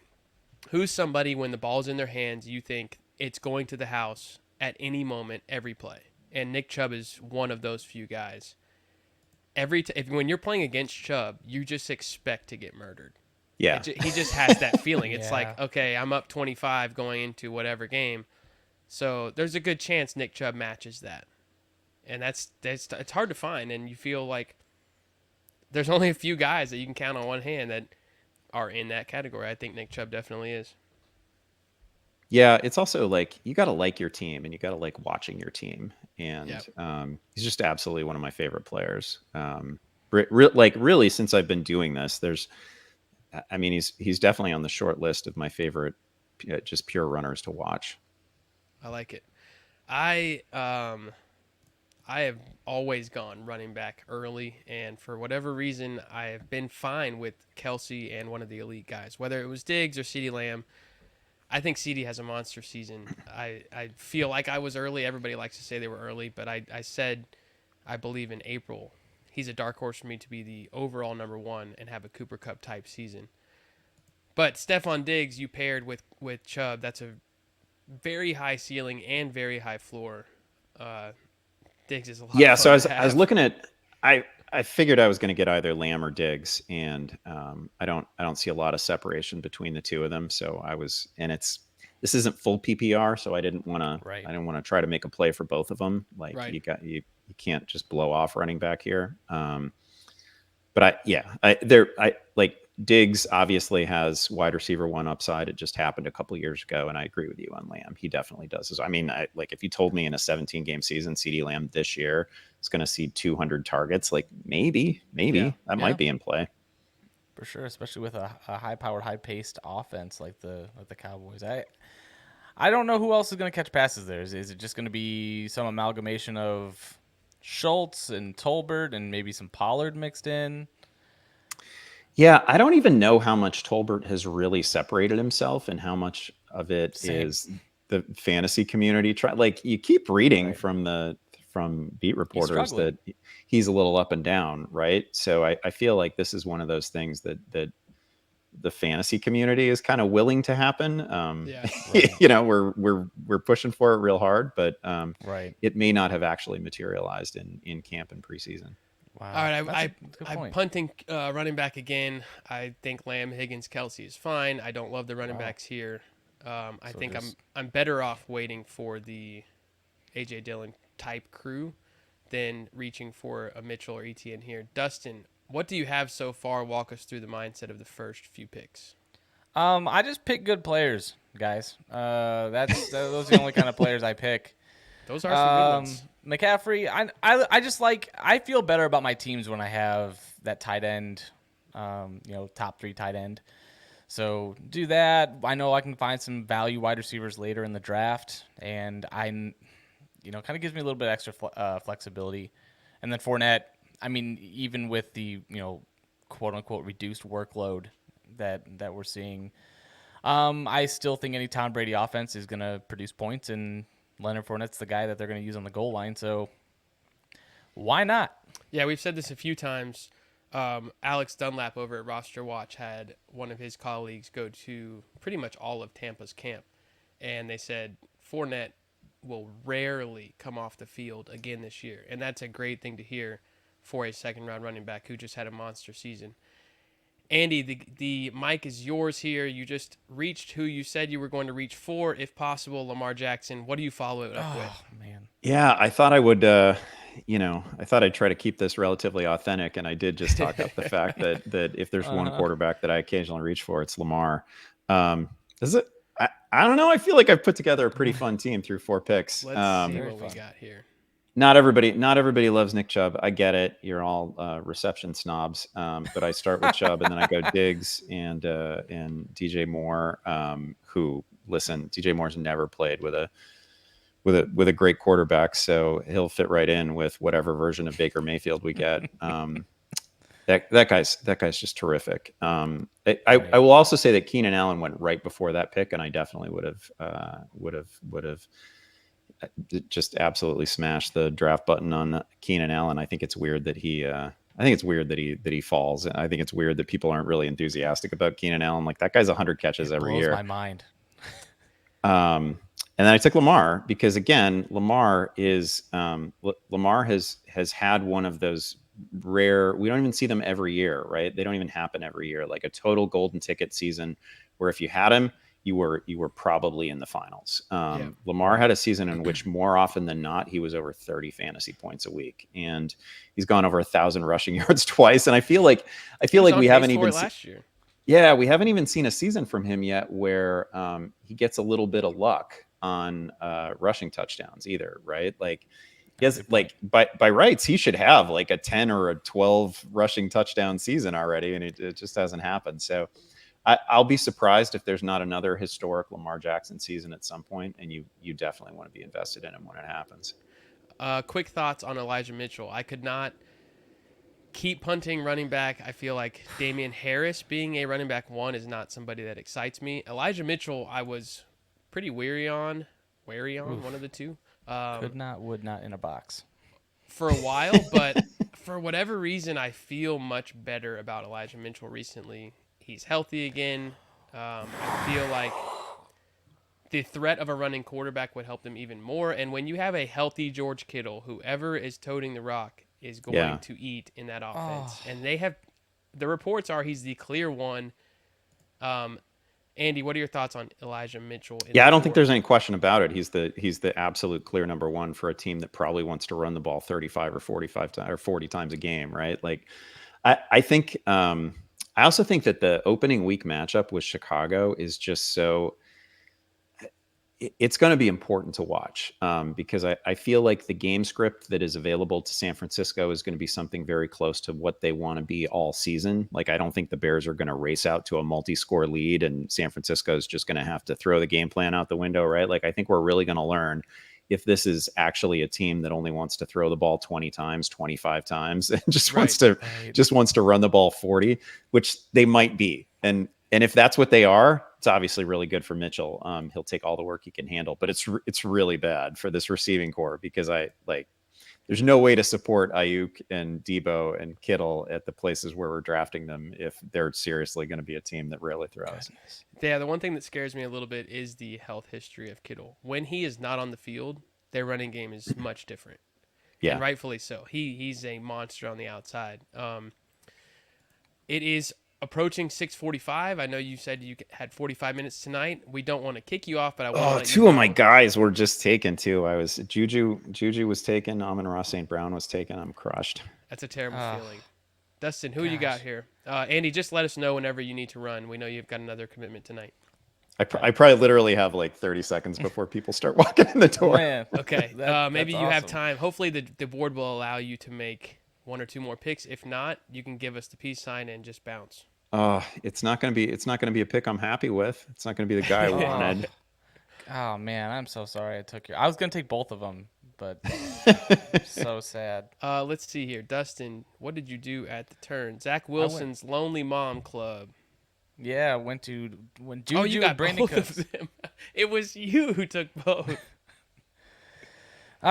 who's somebody when the ball's in their hands you think it's going to the house at any moment, every play. And Nick Chubb is one of those few guys. When you're playing against Chubb, you just expect to get murdered. Yeah. He just has that feeling. It's okay, I'm up 25 going into whatever game. So there's a good chance Nick Chubb matches that. And it's hard to find. And you feel like there's only a few guys that you can count on one hand that are in that category. I think Nick Chubb definitely is. Yeah, it's also you got to like your team and you got to like watching your team. And he's just absolutely one of my favorite players. Really, since I've been doing this, he's definitely on the short list of my favorite just pure runners to watch. I like it. I have always gone running back early, and for whatever reason, I have been fine with Kelsey and one of the elite guys, whether it was Diggs or CeeDee Lamb. I think CeeDee has a monster season. I feel like I was early. Everybody likes to say they were early, but I said I believe in April. He's a dark horse for me to be the overall number one and have a Cooper Kupp type season. But Stephon Diggs, you paired with Chubb, that's a very high ceiling and very high floor. Diggs is a lot. Yeah, so I was looking at I figured I was going to get either Lamb or Diggs, and I don't see a lot of separation between the two of them. So this isn't full PPR, so I didn't want to try to make a play for both of them. You can't just blow off running back here. But Diggs obviously has wide receiver one upside. It just happened a couple years ago, and I agree with you on Lamb. He definitely does. I mean, if you told me in a 17-game season, CeeDee Lamb this year is going to see 200 targets, maybe that might be in play for sure, especially with a high-powered, high-paced offense like the Cowboys. I don't know who else is going to catch passes there. Is it just going to be some amalgamation of Schultz and Tolbert and maybe some Pollard mixed in? Yeah, I don't even know how much Tolbert has really separated himself and how much of it is the fantasy community. You keep reading from beat reporters that he's a little up and down, right? So I feel like this is one of those things that the fantasy community is kind of willing to happen. We're pushing for it real hard, but it may not have actually materialized in camp and preseason. Wow. All right, I'm punting running back again. I think Lamb, Higgins, Kelsey is fine. I don't love the running backs here. I think I'm better off waiting for the A.J. Dillon type crew than reaching for a Mitchell or Etienne here. Dustin, what do you have so far? Walk us through the mindset of the first few picks. I just pick good players, guys. Those are the only kind of players I pick. Those are some good ones. McCaffrey, I feel better about my teams when I have that tight end, top 3 tight end. So do that. I know I can find some value wide receivers later in the draft, and kind of gives me a little bit extra flexibility. And then Fournette, I mean, even with the quote unquote reduced workload that we're seeing, I still think any Tom Brady offense is going to produce points, and Leonard Fournette's the guy that they're going to use on the goal line. So why not? Yeah, we've said this a few times. Alex Dunlap over at Roster Watch had one of his colleagues go to pretty much all of Tampa's camp, and they said Fournette will rarely come off the field again this year, and that's a great thing to hear for a second-round running back who just had a monster season. Andy, the mic is yours here. You just reached who you said you were going to reach for, if possible, Lamar Jackson. What do you follow it up with? Man. Yeah, I thought I would, I thought I'd try to keep this relatively authentic, and I did just talk up the fact that if there's one quarterback that I occasionally reach for, it's Lamar. Is it? I don't know. I feel like I've put together a pretty fun team through 4 picks. Let's see what we got here. Not everybody loves Nick Chubb. I get it. You're all reception snobs. But I start with Chubb, and then I go Diggs and DJ Moore. Who, listen, DJ Moore's never played with a great quarterback, so he'll fit right in with whatever version of Baker Mayfield we get. That guy's just terrific. I will also say that Keenan Allen went right before that pick, and I definitely would have just absolutely smashed the draft button on Keenan Allen. I think it's weird that he falls. I think it's weird that people aren't really enthusiastic about Keenan Allen. Like, that guy's 100 catches every year. Blows my mind. And then I took Lamar because, again, Lamar has had one of those rare, we don't even see them every year, right? They don't even happen every year. Like a total golden ticket season where if you had him, you were probably in the finals. Lamar had a season in which more often than not, he was over 30 fantasy points a week, and he's gone over 1,000 rushing yards twice. And I feel like we haven't even last year. Yeah, we haven't even seen a season from him yet where he gets a little bit of luck on rushing touchdowns either, right? Like, he has, like, by rights, he should have like a 10 or a 12 rushing touchdown season already, and it just hasn't happened. So I'll be surprised if there's not another historic Lamar Jackson season at some point, and you definitely want to be invested in him when it happens. Quick thoughts on Elijah Mitchell. I could not keep punting running back. I feel like Damian Harris being a running back 1 is not somebody that excites me. Elijah Mitchell, I was pretty wary on, one of the two. Would not in a box. For a while, but for whatever reason, I feel much better about Elijah Mitchell recently. He's healthy again. I feel like the threat of a running quarterback would help them even more. And when you have a healthy George Kittle, whoever is toting the rock is going to eat in that offense. And the reports are he's the clear one. Andy, what are your thoughts on Elijah Mitchell? I don't think there's any question about it. He's the absolute clear number 1 for a team that probably wants to run the ball 35 or 45 times or 40 times a game, right? Like, I think I also think that the opening week matchup with Chicago is just so, it's going to be important to watch because I feel like the game script that is available to San Francisco is going to be something very close to what they want to be all season. Like, I don't think the Bears are going to race out to a multi-score lead and San Francisco is just going to have to throw the game plan out the window, right? Like, I think we're really going to learn if this is actually a team that only wants to throw the ball 20 times, 25 times, and just wants to run the ball 40, which they might be. And if that's what they are, it's obviously really good for Mitchell. He'll take all the work he can handle, but it's really bad for this receiving core because there's no way to support Ayuk and Debo and Kittle at the places where we're drafting them if they're seriously going to be a team that rarely throws. Goodness. Yeah, the one thing that scares me a little bit is the health history of Kittle. When he is not on the field, their running game is much different. Yeah, and rightfully so. He's a monster on the outside. It is approaching 6:45. I know you said you had 45 minutes tonight. We don't want to kick you off, but I want to let two of my guys were just taken too. I was Juju was taken. Amon-Ra St. Brown was taken. I'm crushed. That's a terrible feeling. Dustin, who you got here? Andy, just let us know whenever you need to run. We know you've got another commitment tonight. I probably literally have like 30 seconds before people start walking in the door. Man. Okay, maybe you have time. Hopefully the board will allow you to make 1 or 2 more picks. If not, you can give us the peace sign and just bounce. It's not going to be a pick I'm happy with. It's not going to be the guy I wanted. Oh man, I'm so sorry I took I was going to take both of them, but so sad. Let's see here. Dustin, what did you do at the turn? Zach went- Wilson's Lonely Mom Club. Yeah, when Juju Oh, you got and Brandon both Cooks. of them. It was you who took both.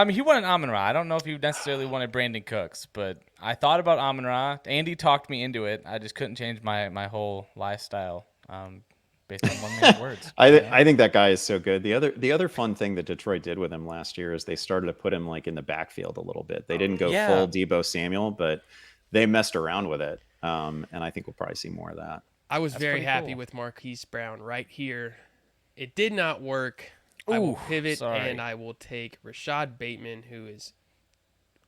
He wanted Amon-Ra. I don't know if he necessarily wanted Brandon Cooks, but I thought about Amon-Ra. Andy talked me into it. I just couldn't change my whole lifestyle based on one man's words. I think that guy is so good. The other fun thing that Detroit did with him last year is they started to put him like in the backfield a little bit. They didn't go full Deebo Samuel, but they messed around with it. And I think we'll probably see more of that. I was That's very pretty happy cool. with Marquise Brown right here. It did not work. I will pivot, sorry. and I will take Rashad Bateman, who is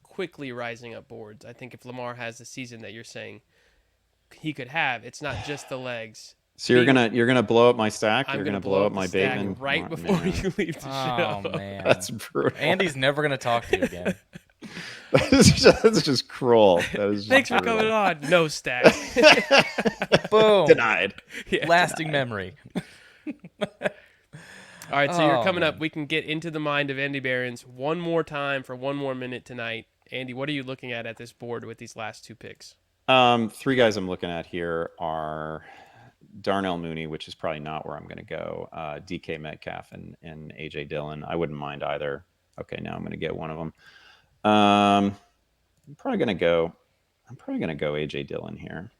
quickly rising up boards. I think if Lamar has the season that you're saying he could have, it's not just the legs. So you're gonna blow up my stack. I'm You're gonna gonna blow up my stack Bateman right before you leave the show. Oh man, That's brutal. Andy's never gonna talk to you again. That's just cruel. That is just Thanks for brutal. coming on. No stack. Boom, Denied. Yeah. lasting memory. All right, so you're Oh, coming up. man. We can get into the mind of Andy Behrens one more time for one more minute tonight. Andy, what are you looking at this board with these last two picks? Three guys I'm looking at here are Darnell Mooney, which is probably not where I'm going to go. DK Metcalf and AJ Dillon. I wouldn't mind either. Okay, now I'm going to get one of them. I'm probably going to go AJ Dillon here.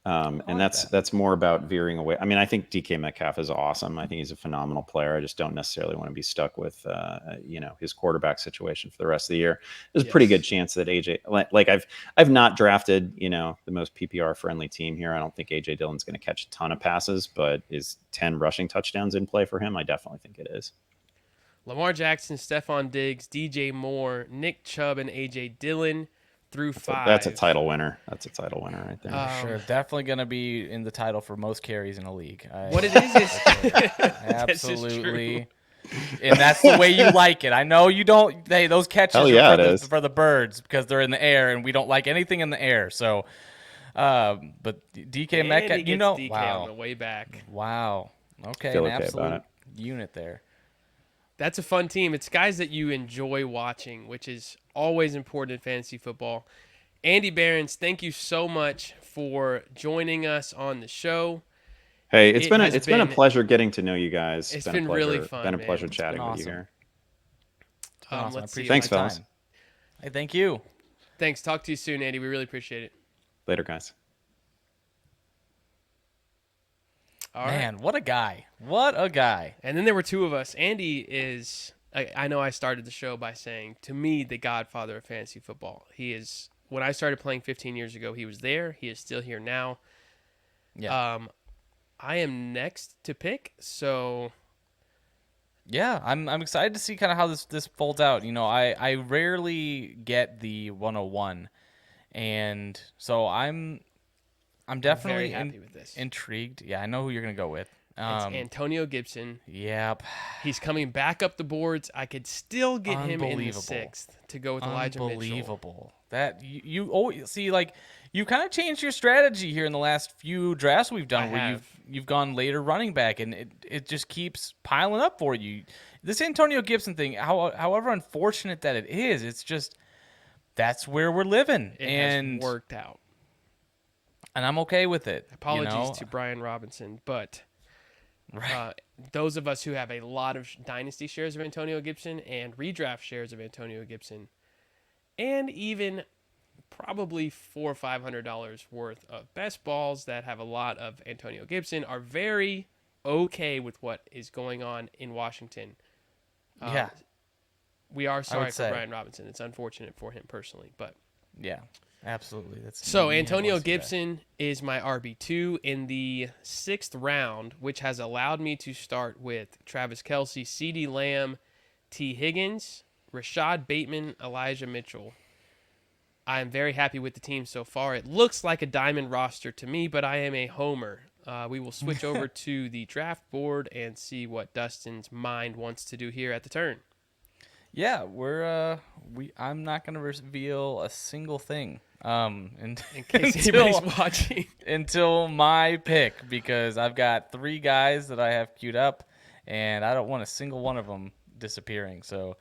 And that's more about veering away. I mean, I think DK Metcalf is awesome. I think he's a phenomenal player. I just don't necessarily want to be stuck with, his quarterback situation for the rest of the year. There's a pretty good chance that AJ, like I've not drafted, the most PPR friendly team here. I don't think AJ Dillon's going to catch a ton of passes, but is 10 rushing touchdowns in play for him? I definitely think it is. Lamar Jackson, Stephon Diggs, DJ Moore, Nick Chubb, and AJ Dillon through five. That's a title winner. That's a title winner right there. Sure, definitely gonna be in the title for most carries in a league. What it is Absolutely. And that's the way you like it. I know you don't. Hey, those catches Hell yeah, are it is. for the birds because they're in the air, and we don't like anything in the air. So, but DK Metcalf, Andy gets DK wow, on the way back. wow, okay, Feel an okay about absolute it. unit there. That's a fun team. It's guys that you enjoy watching, which is always important in fantasy football. Andy Behrens, thank you so much for joining us on the show. Hey, it's been a been pleasure getting to know you guys. It's a been pleasure, really fun, Been a man. pleasure It's chatting been with you awesome. here. Awesome. I Let's see. appreciate Thanks, my fellas. time. Hey, thank you. Thanks. Talk to you soon, Andy. We really appreciate it. Later, guys. All right. Man, what a guy! What a guy! And then there were two of us. Andy is, I know I started the show by saying, to me, the godfather of fantasy football. He is, when I started playing 15 years ago, he was there. He is still here now. Yeah. I am next to pick, so Yeah, I'm excited to see kind of how this folds out. I rarely get the 101, and so I'm definitely very happy with this. intrigued. Yeah, I know who you're gonna go with. It's Antonio Gibson. Yep. He's coming back up the boards. I could still get him in the Unbelievable. sixth to go with Elijah Mitchell. Unbelievable. That you always see, like, you kind of changed your strategy here in the last few drafts we've done, I where have. you've gone later running back, and it just keeps piling up for you. This Antonio Gibson thing, however unfortunate that it is, it's just that's where we're living, It and has worked out. and I'm okay with it. Apologies to Brian Robinson, but those of us who have a lot of dynasty shares of Antonio Gibson and redraft shares of Antonio Gibson, and even probably $400 or $500 worth of best balls that have a lot of Antonio Gibson, are very okay with what is going on in Washington. Yeah. We are sorry for say. Brian Robinson. It's unfortunate for him personally, but Yeah, absolutely. That's so you Antonio want to see that. Gibson is my RB2 in the 6th round, which has allowed me to start with Travis Kelce, CeeDee Lamb, T. Higgins, Rashad Bateman, Elijah Mitchell. I am very happy with the team so far. It looks like a diamond roster to me, but I am a homer. We will switch over to the draft board and see what Dustin's mind wants to do here at the turn. Yeah, I'm not going to reveal a single thing. In case anybody's watching. Until my pick, because I've got 3 guys that I have queued up, and I don't want a single one of them disappearing. So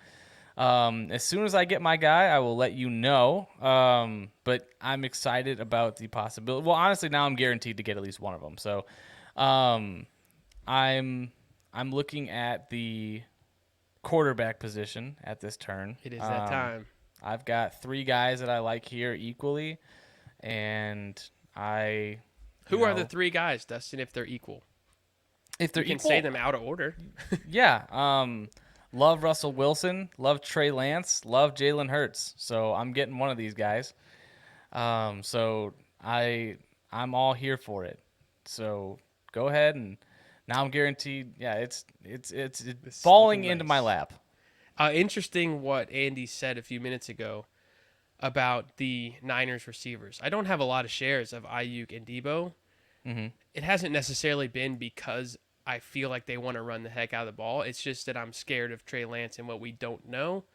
as soon as I get my guy, I will let you know. But I'm excited about the possibility. Well, honestly, now I'm guaranteed to get at least one of them. So I'm looking at the quarterback position at this turn. It is that time. I've got 3 guys that I like here equally, and Who are the 3 guys, Dustin, if they're equal? If they're You can equal, say them out of order. yeah. Love Russell Wilson, love Trey Lance, love Jalen Hurts. So I'm getting one of these guys. So I'm all here for it. So go ahead, and now I'm guaranteed. Yeah, it's falling into my lap. Interesting what Andy said a few minutes ago about the Niners receivers. I don't have a lot of shares of Ayuk and Debo. Mm-hmm. It hasn't necessarily been because I feel like they want to run the heck out of the ball. It's just that I'm scared of Trey Lance and what we don't know.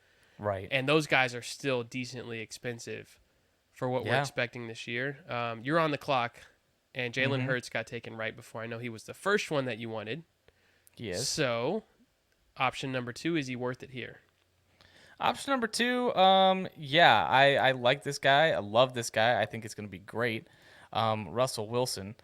Right. And those guys are still decently expensive for what we're expecting this year. You're on the clock, and Jalen Hurts got taken right before. I know he was the first one that you wanted. Yes. So option number 2, is he worth it here? Option number 2, yeah, I like this guy. I love this guy. I think it's going to be great. Russell Wilson.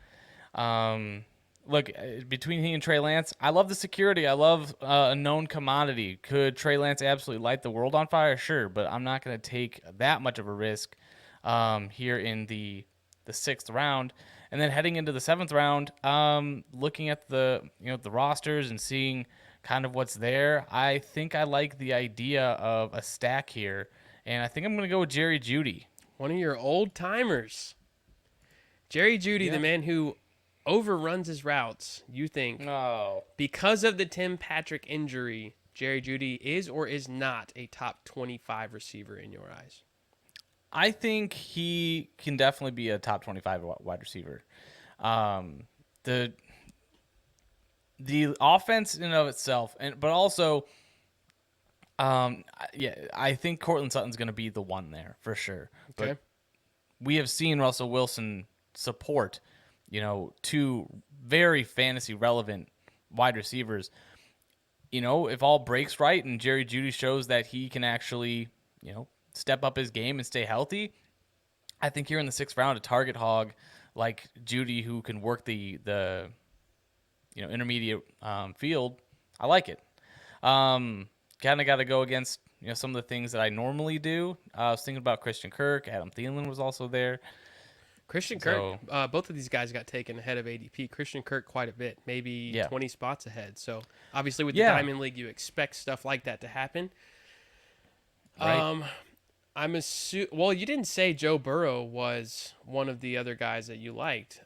Look, between he and Trey Lance, I love the security. I love a known commodity. Could Trey Lance absolutely light the world on fire? Sure, but I'm not going to take that much of a risk here in the 6th round. And then heading into the 7th round, looking at the rosters and seeing kind of what's there, I think I like the idea of a stack here, and I think I'm going to go with Jerry Judy. One of your old timers. Jerry Judy, the man who overruns his routes. You think because of the Tim Patrick injury, Jerry Judy is or is not a top 25 receiver in your eyes? I think he can definitely be a top 25 wide receiver. The offense in and of itself, but also, I think Courtland Sutton's going to be the one there for sure. Okay. But we have seen Russell Wilson support, 2 very fantasy relevant wide receivers. If all breaks right and Jerry Judy shows that he can actually, step up his game and stay healthy, I think here in the 6th round, a target hog like Judy who can work the intermediate field, I like it. Kind of got to go against some of the things that I normally do. I was thinking about Christian Kirk. Adam Thielen was also there. Christian Kirk, both of these guys got taken ahead of ADP. Christian Kirk quite a bit, maybe 20 spots ahead. So obviously with the Diamond League, you expect stuff like that to happen. Right. Well, you didn't say Joe Burrow was one of the other guys that you liked.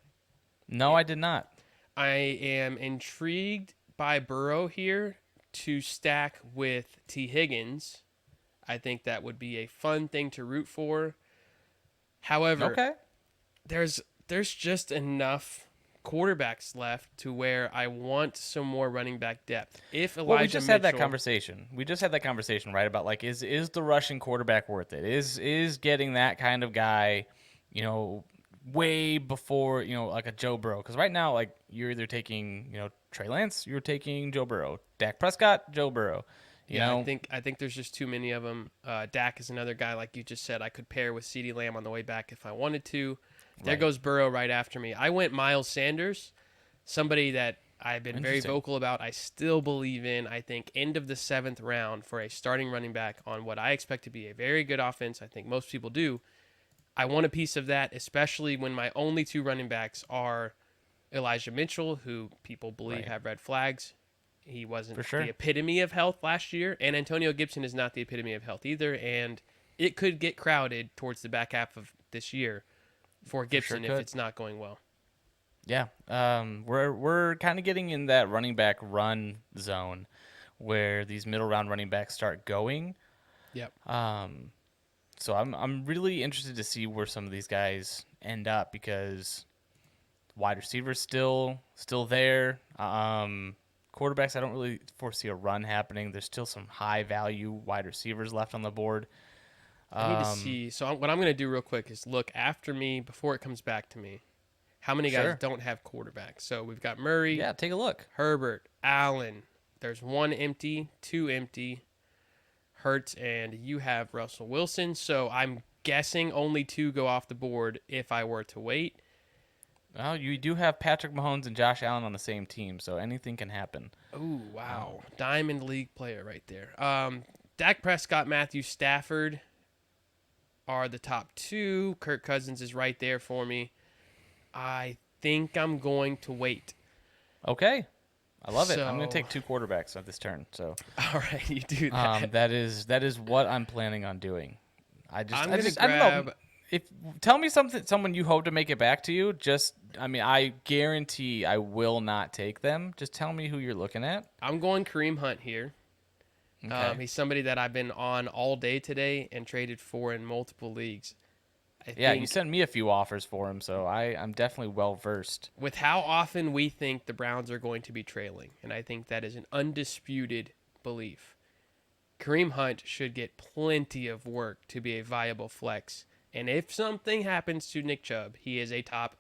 No, I did not. I am intrigued by Burrow here to stack with T. Higgins. I think that would be a fun thing to root for. However, there's just enough quarterbacks left to where I want some more running back depth. If Elijah we just had that conversation. We just had that conversation, right? About like, is the rushing quarterback worth it? Is getting that kind of guy, way before, like a Joe Burrow? Because right now, like, you're either taking, Trey Lance, you're taking Joe Burrow, Dak Prescott, Joe Burrow. You know? I think there's just too many of them. Dak is another guy, like you just said, I could pair with CeeDee Lamb on the way back if I wanted to. There goes Burrow right after me. I went Miles Sanders, somebody that I've been very vocal about. I still believe in. I think end of the 7th round for a starting running back on what I expect to be a very good offense. I think most people do. I want a piece of that, especially when my only 2 running backs are Elijah Mitchell, who people believe have red flags. He wasn't the epitome of health last year, and Antonio Gibson is not the epitome of health either, and it could get crowded towards the back half of this year for Gibson if it's not going well. Yeah, we're kind of getting in that running back run zone where these middle round running backs start going. Yep. So I'm really interested to see where some of these guys end up because wide receivers still there. Quarterbacks, I don't really foresee a run happening. There's still some high value wide receivers left on the board. I need to see. So what I'm going to do real quick is look after me before it comes back to me. How many guys don't have quarterbacks? So we've got Murray. Yeah, take a look. Herbert, Allen, There's 1 empty, 2 empty. Hurts, and you have Russell Wilson. So I'm guessing only 2 go off the board if I were to wait. Well, you do have Patrick Mahomes and Josh Allen on the same team, so anything can happen. Oh, wow. Diamond League player right there. Dak Prescott, Matthew Stafford are the top 2. Kirk Cousins is right there for me. I think I'm going to wait. Okay. I love it. I'm going So- to take 2 quarterbacks at this turn. So All right, you do that. that is what I'm planning on doing. I I'm gonna don't know. grab- Tell me someone you hope to make it back to you. I guarantee I will not take them. Just tell me who you're looking at. I'm going Kareem Hunt here. Okay. He's somebody that I've been on all day today and traded for in multiple leagues. I Yeah, think you sent me a few offers for him, so I'm definitely well versed. with how often we think the Browns are going to be trailing, and I think that is an undisputed belief, Kareem Hunt should get plenty of work to be a viable flex. And if something happens to Nick Chubb, he is a top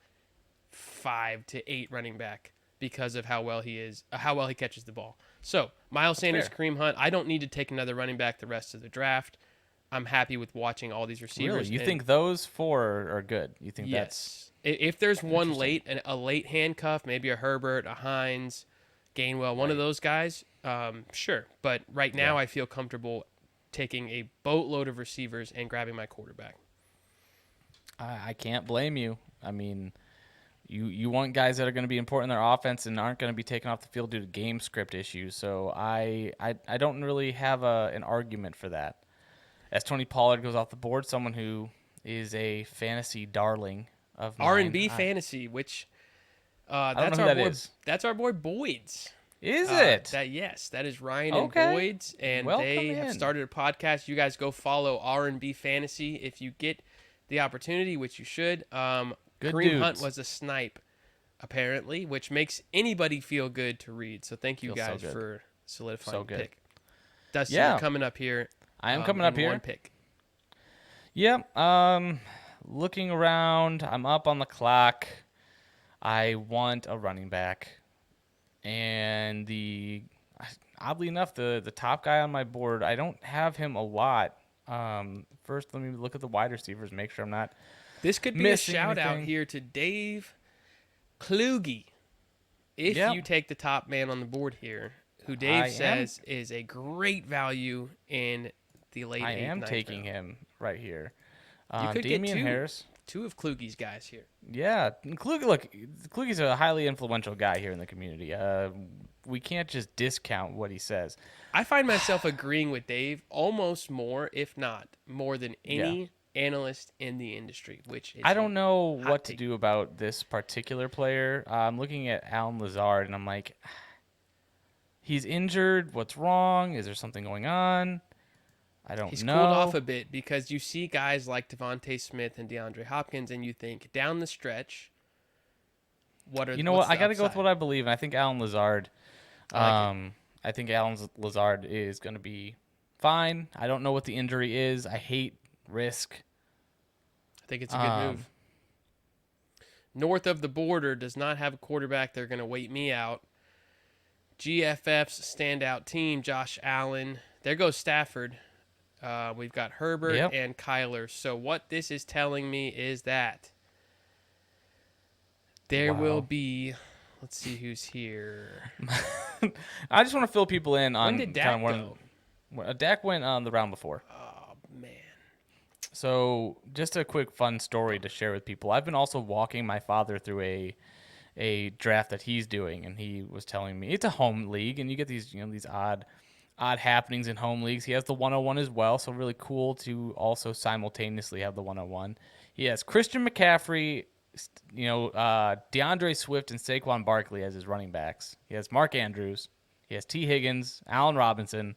5 to 8 running back because of how well he catches the ball. So, Miles Sanders, fair. Kareem Hunt, I don't need to take another running back the rest of the draft. I'm happy with watching all these receivers. Really, you and think those 4 are good? You think that's yes. If there's one a late handcuff, maybe a Herbert, a Hines, Gainwell, one of those guys, sure. But right now, Yeah. I feel comfortable taking a boatload of receivers and grabbing my quarterback. I can't blame you. I mean, you want guys that are going to be important in their offense and aren't going to be taken off the field due to game script issues. So I don't really have an argument for that. As Tony Pollard goes off the board, someone who is a fantasy darling of mine. R&B fantasy, which that's know who our that boy. is. That's our boy Boyd's. Is it? That is Ryan Okay. and Boyd's, and Welcome they have in. started a podcast. You guys go follow R&B Fantasy if you get the opportunity, which you should. Good Kareem Hunt dudes. was a snipe, apparently, which makes anybody feel good to read. So thank you Feels so guys good. for solidifying So the good. pick. Dustin, Yeah. you're coming up here. I am coming up in here. One pick. Yeah. Looking around, I'm up on the clock. I want a running back, and oddly enough, the top guy on my board, I don't have him a lot. First, let me look at the wide receivers, make sure I'm not. This could be Missing a shout out anything. here to Dave Kluge. If Yep. you take the top man on the board here, who Dave I am. says is a great value in the late I 8th, am 9th taking round. him right here. You could Damian get Harris. two of Kluge's guys here. Yeah, Kluge's a highly influential guy here in the community. We can't just discount what he says. I find myself agreeing with Dave almost more, if not more than any analyst in the industry, which is I don't know hot what to take. do about this particular player. I'm looking at Alan Lazard, and I'm like, he's injured. What's wrong? Is there something going on? I don't He's know. cooled off a bit because you see guys like Devontae Smith and DeAndre Hopkins, and you think down the stretch, what are You know what's what? I the got to go with upside? what I believe. And I think Alan Lazard. I like I think Alan Lazard is going to be fine. I don't know what the injury is. I hate risk. I think it's a good move. North of the border does not have a quarterback. They're going to wait me out. GFF's standout team, Josh Allen. There goes Stafford. We've got Herbert Yep. and Kyler. So what this is telling me is that there will Wow. be, let's see who's here. I just want to fill people in on When did Dak kind of go? Dak went on the round before. Oh, man. So just a quick fun story to share with people. I've been also walking my father through a draft that he's doing, and he was telling me it's a home league, and you get these these odd happenings in home leagues. He has the 101 as well, so really cool to also simultaneously have the 101. He has Christian McCaffrey, DeAndre Swift, and Saquon Barkley as his running backs. He has Mark Andrews. He has T. Higgins, Allen Robinson.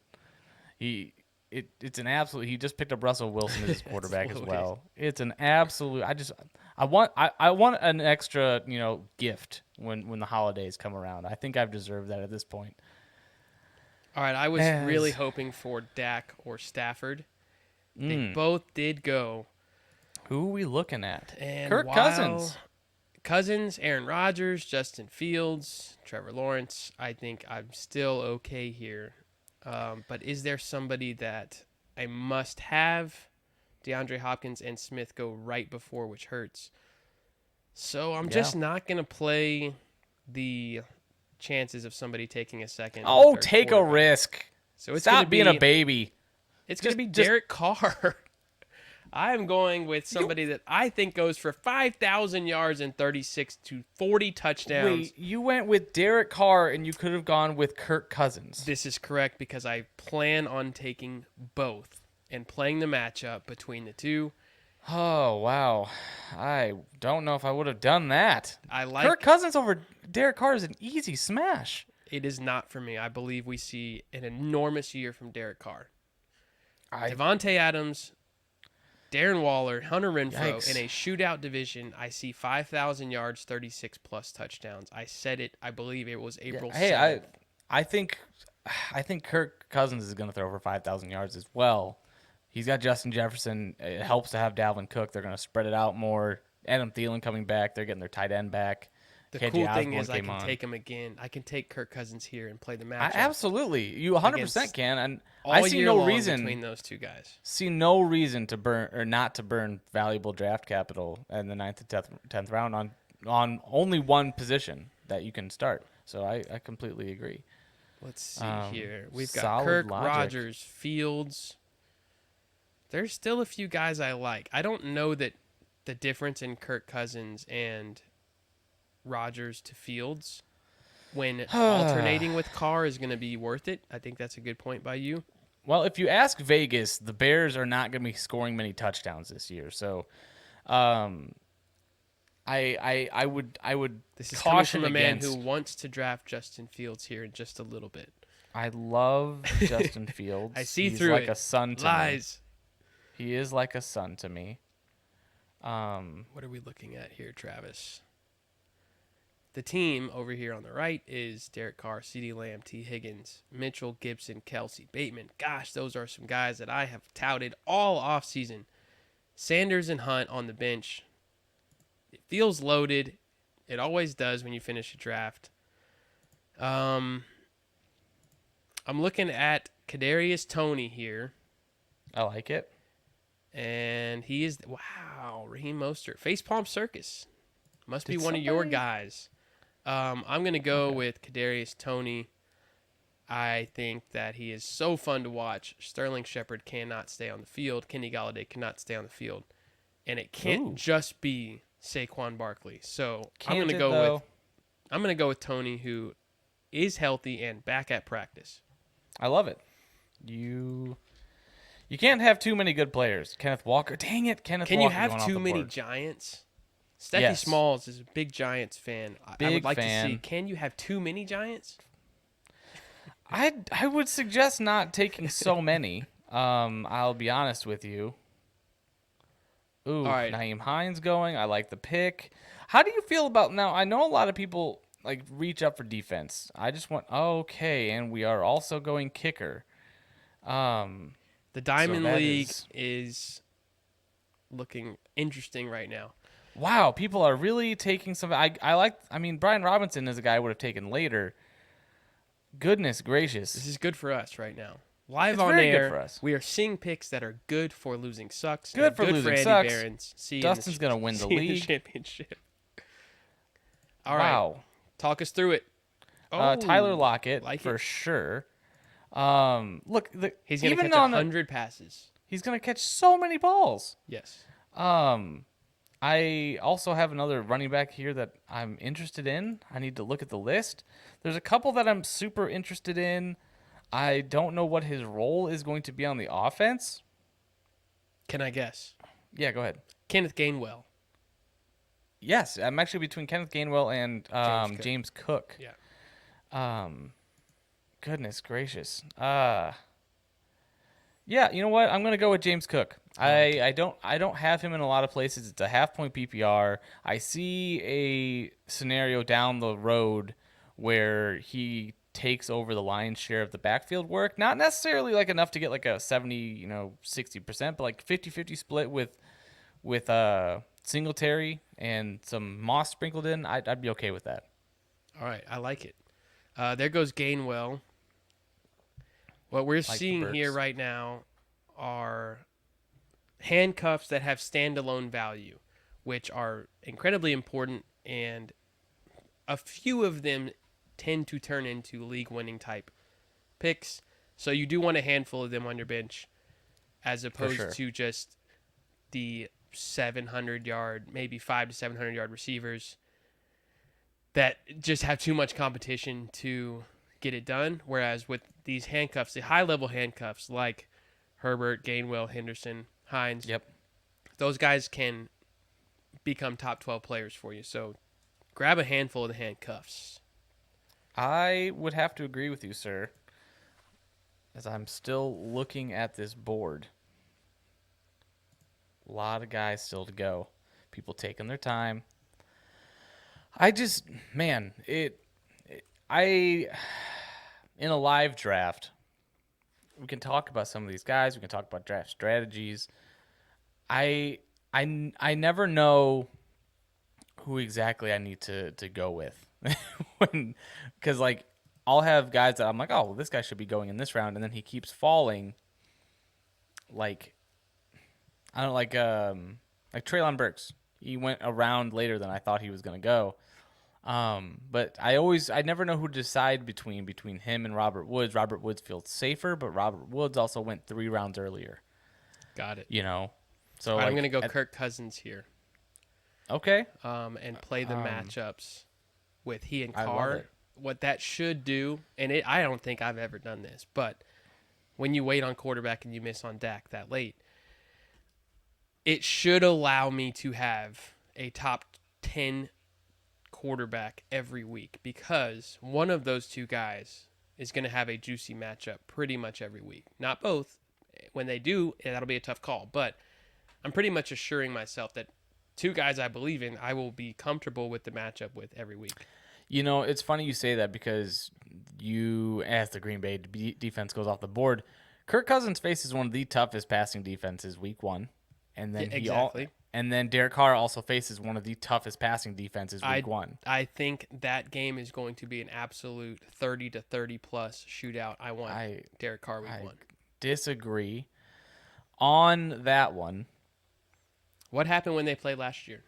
It's an absolute. He just picked up Russell Wilson as his quarterback as loaded. well. It's an absolute. I want an extra gift when the holidays come around. I think I've deserved that at this point. All right, I was As- really hoping for Dak or Stafford. They both did go. Who are we looking at? And Kirk while Cousins. Cousins, Aaron Rodgers, Justin Fields, Trevor Lawrence. I think I'm still okay here. But is there somebody that I must have? DeAndre Hopkins and Smith go right before, which hurts. So I'm just not going to play the chances of somebody taking a second. Oh, take a risk. So it's Stop being a baby. It's going to be Derek Carr. I am going with somebody that I think goes for 5,000 yards and 36 to 40 touchdowns. Wait, you went with Derek Carr and you could have gone with Kirk Cousins. This is correct because I plan on taking both and playing the matchup between the two. Oh, wow. I don't know if I would have done that. Kirk Cousins over Derek Carr is an easy smash. It is not for me. I believe we see an enormous year from Derek Carr. Devontae Adams, Darren Waller, Hunter Renfrow in a shootout division. I see 5,000 yards, 36-plus touchdowns. I said it. I believe it was April 7th. I think Kirk Cousins is going to throw for 5,000 yards as well. He's got Justin Jefferson. It helps to have Dalvin Cook. They're going to spread it out more. Adam Thielen coming back. They're getting their tight end back. The cool thing is I can take him again. I can take Kirk Cousins here and play the matchup. Absolutely. You 100% can. And I see no reason between those two guys. See no reason to burn or not to burn valuable draft capital in the 9th to 10th round on only one position that you can start. So I completely agree. Let's see here. We've got Kirk, Rodgers, Fields. There's still a few guys I like. I don't know that the difference in Kirk Cousins and Rodgers to Fields when alternating with Carr is going to be worth it. I think that's a good point by you. Well, if you ask Vegas, the Bears are not going to be scoring many touchdowns this year. So, I would this is caution coming from a man against, who wants to draft Justin Fields here in just a little bit. I love Justin Fields. I see He's through like it. A son to Lies. Me. He is like a son to me. What are we looking at here, Travis? The team over here on the right is Derek Carr, CeeDee Lamb, T. Higgins, Mitchell, Gibson, Kelsey, Bateman. Gosh, those are some guys that I have touted all offseason. Sanders and Hunt on the bench. It feels loaded. It always does when you finish a draft. I'm looking at Kadarius Toney here. I like it. And he is, wow, Raheem Mostert. Facepalm Circus. Must be one of your guys. I'm going to go with Kadarius Toney. I think that he is so fun to watch. Sterling Shepard cannot stay on the field. Kenny Galladay cannot stay on the field. And it can't just be Saquon Barkley. So I'm going to go with Toney, who is healthy and back at practice. I love it. You can't have too many good players. Kenneth Walker. Dang it, Kenneth Can Walker. Can you have too many Giants? Steffi Smalls is a big Giants fan. I would like to see, can you have too many Giants? I would suggest not taking so many. I'll be honest with you. Ooh, all right. Nyheim Hines going. I like the pick. How do you feel about now? I know a lot of people like reach up for defense. I just want and we are also going kicker. The Diamond League is looking interesting right now. Wow, people are really taking some. I mean, Brian Robinson is a guy I would have taken later. Goodness gracious. This is good for us right now. Live on air, good for us. We are seeing picks that are good for losing sucks. Good for losing Andy sucks. Behrens. Dustin's going to win the league. The championship. All right. Talk us through it. Tyler Lockett, for sure. Look, he's going to catch 100 passes. He's going to catch so many balls. Yes. I also have another running back here that I'm interested in. I need to look at the list. There's a couple that I'm super interested in. I don't know what his role is going to be on the offense. Can I guess? Yeah, go ahead. Kenneth Gainwell. Yes, I'm actually between Kenneth Gainwell and James Cook. Yeah. Goodness gracious. Yeah, you know what? I'm gonna go with James Cook. I don't have him in a lot of places. It's a half-point PPR. I see a scenario down the road where he takes over the lion's share of the backfield work. Not necessarily like enough to get like a 70, 60%, but like 50-50 split with Singletary and some Moss sprinkled in, I'd be okay with that. All right, I like it. There goes Gainwell. What we're seeing here right now are handcuffs that have standalone value, which are incredibly important, and a few of them tend to turn into league-winning type picks. So you do want a handful of them on your bench, as opposed to just the 700-yard, maybe 5 to 700-yard receivers that just have too much competition to get it done. Whereas with these handcuffs, the high-level handcuffs like Herbert, Gainwell, Henderson, Hines, those guys can become top 12 players for you. So grab a handful of the handcuffs. I would have to agree with you, sir, as I'm still looking at this board. A lot of guys still to go. People taking their time. In a live draft, we can talk about some of these guys. We can talk about draft strategies. I never know who exactly I need to go with. Because, like, I'll have guys that I'm like, oh, well, this guy should be going in this round, and then he keeps falling. Like, I don't know, like Treylon Burks. He went a round later than I thought he was going to go. But I never know who to decide between him and Robert Woods. Robert Woods feels safer, but Robert Woods also went 3 rounds earlier. Got it. You know, so I'm going to go Kirk Cousins here. Okay. And play the matchups with he and I love Carr. it. What that should do, and I don't think I've ever done this, but when you wait on quarterback and you miss on Dak that late, it should allow me to have a top 10 quarterback every week, because one of those two guys is going to have a juicy matchup pretty much every week. Not both. When they do, that'll be a tough call, but I'm pretty much assuring myself that two guys I believe in, I will be comfortable with the matchup with every week. You know, it's funny you say that, because as the Green Bay defense goes off the board, Kirk Cousins faces one of the toughest passing defenses week 1. And then and then Derek Carr also faces one of the toughest passing defenses week 1. I think that game is going to be an absolute 30 to 30 plus shootout. I want Derek Carr week 1. Disagree on that one. What happened when they played last year?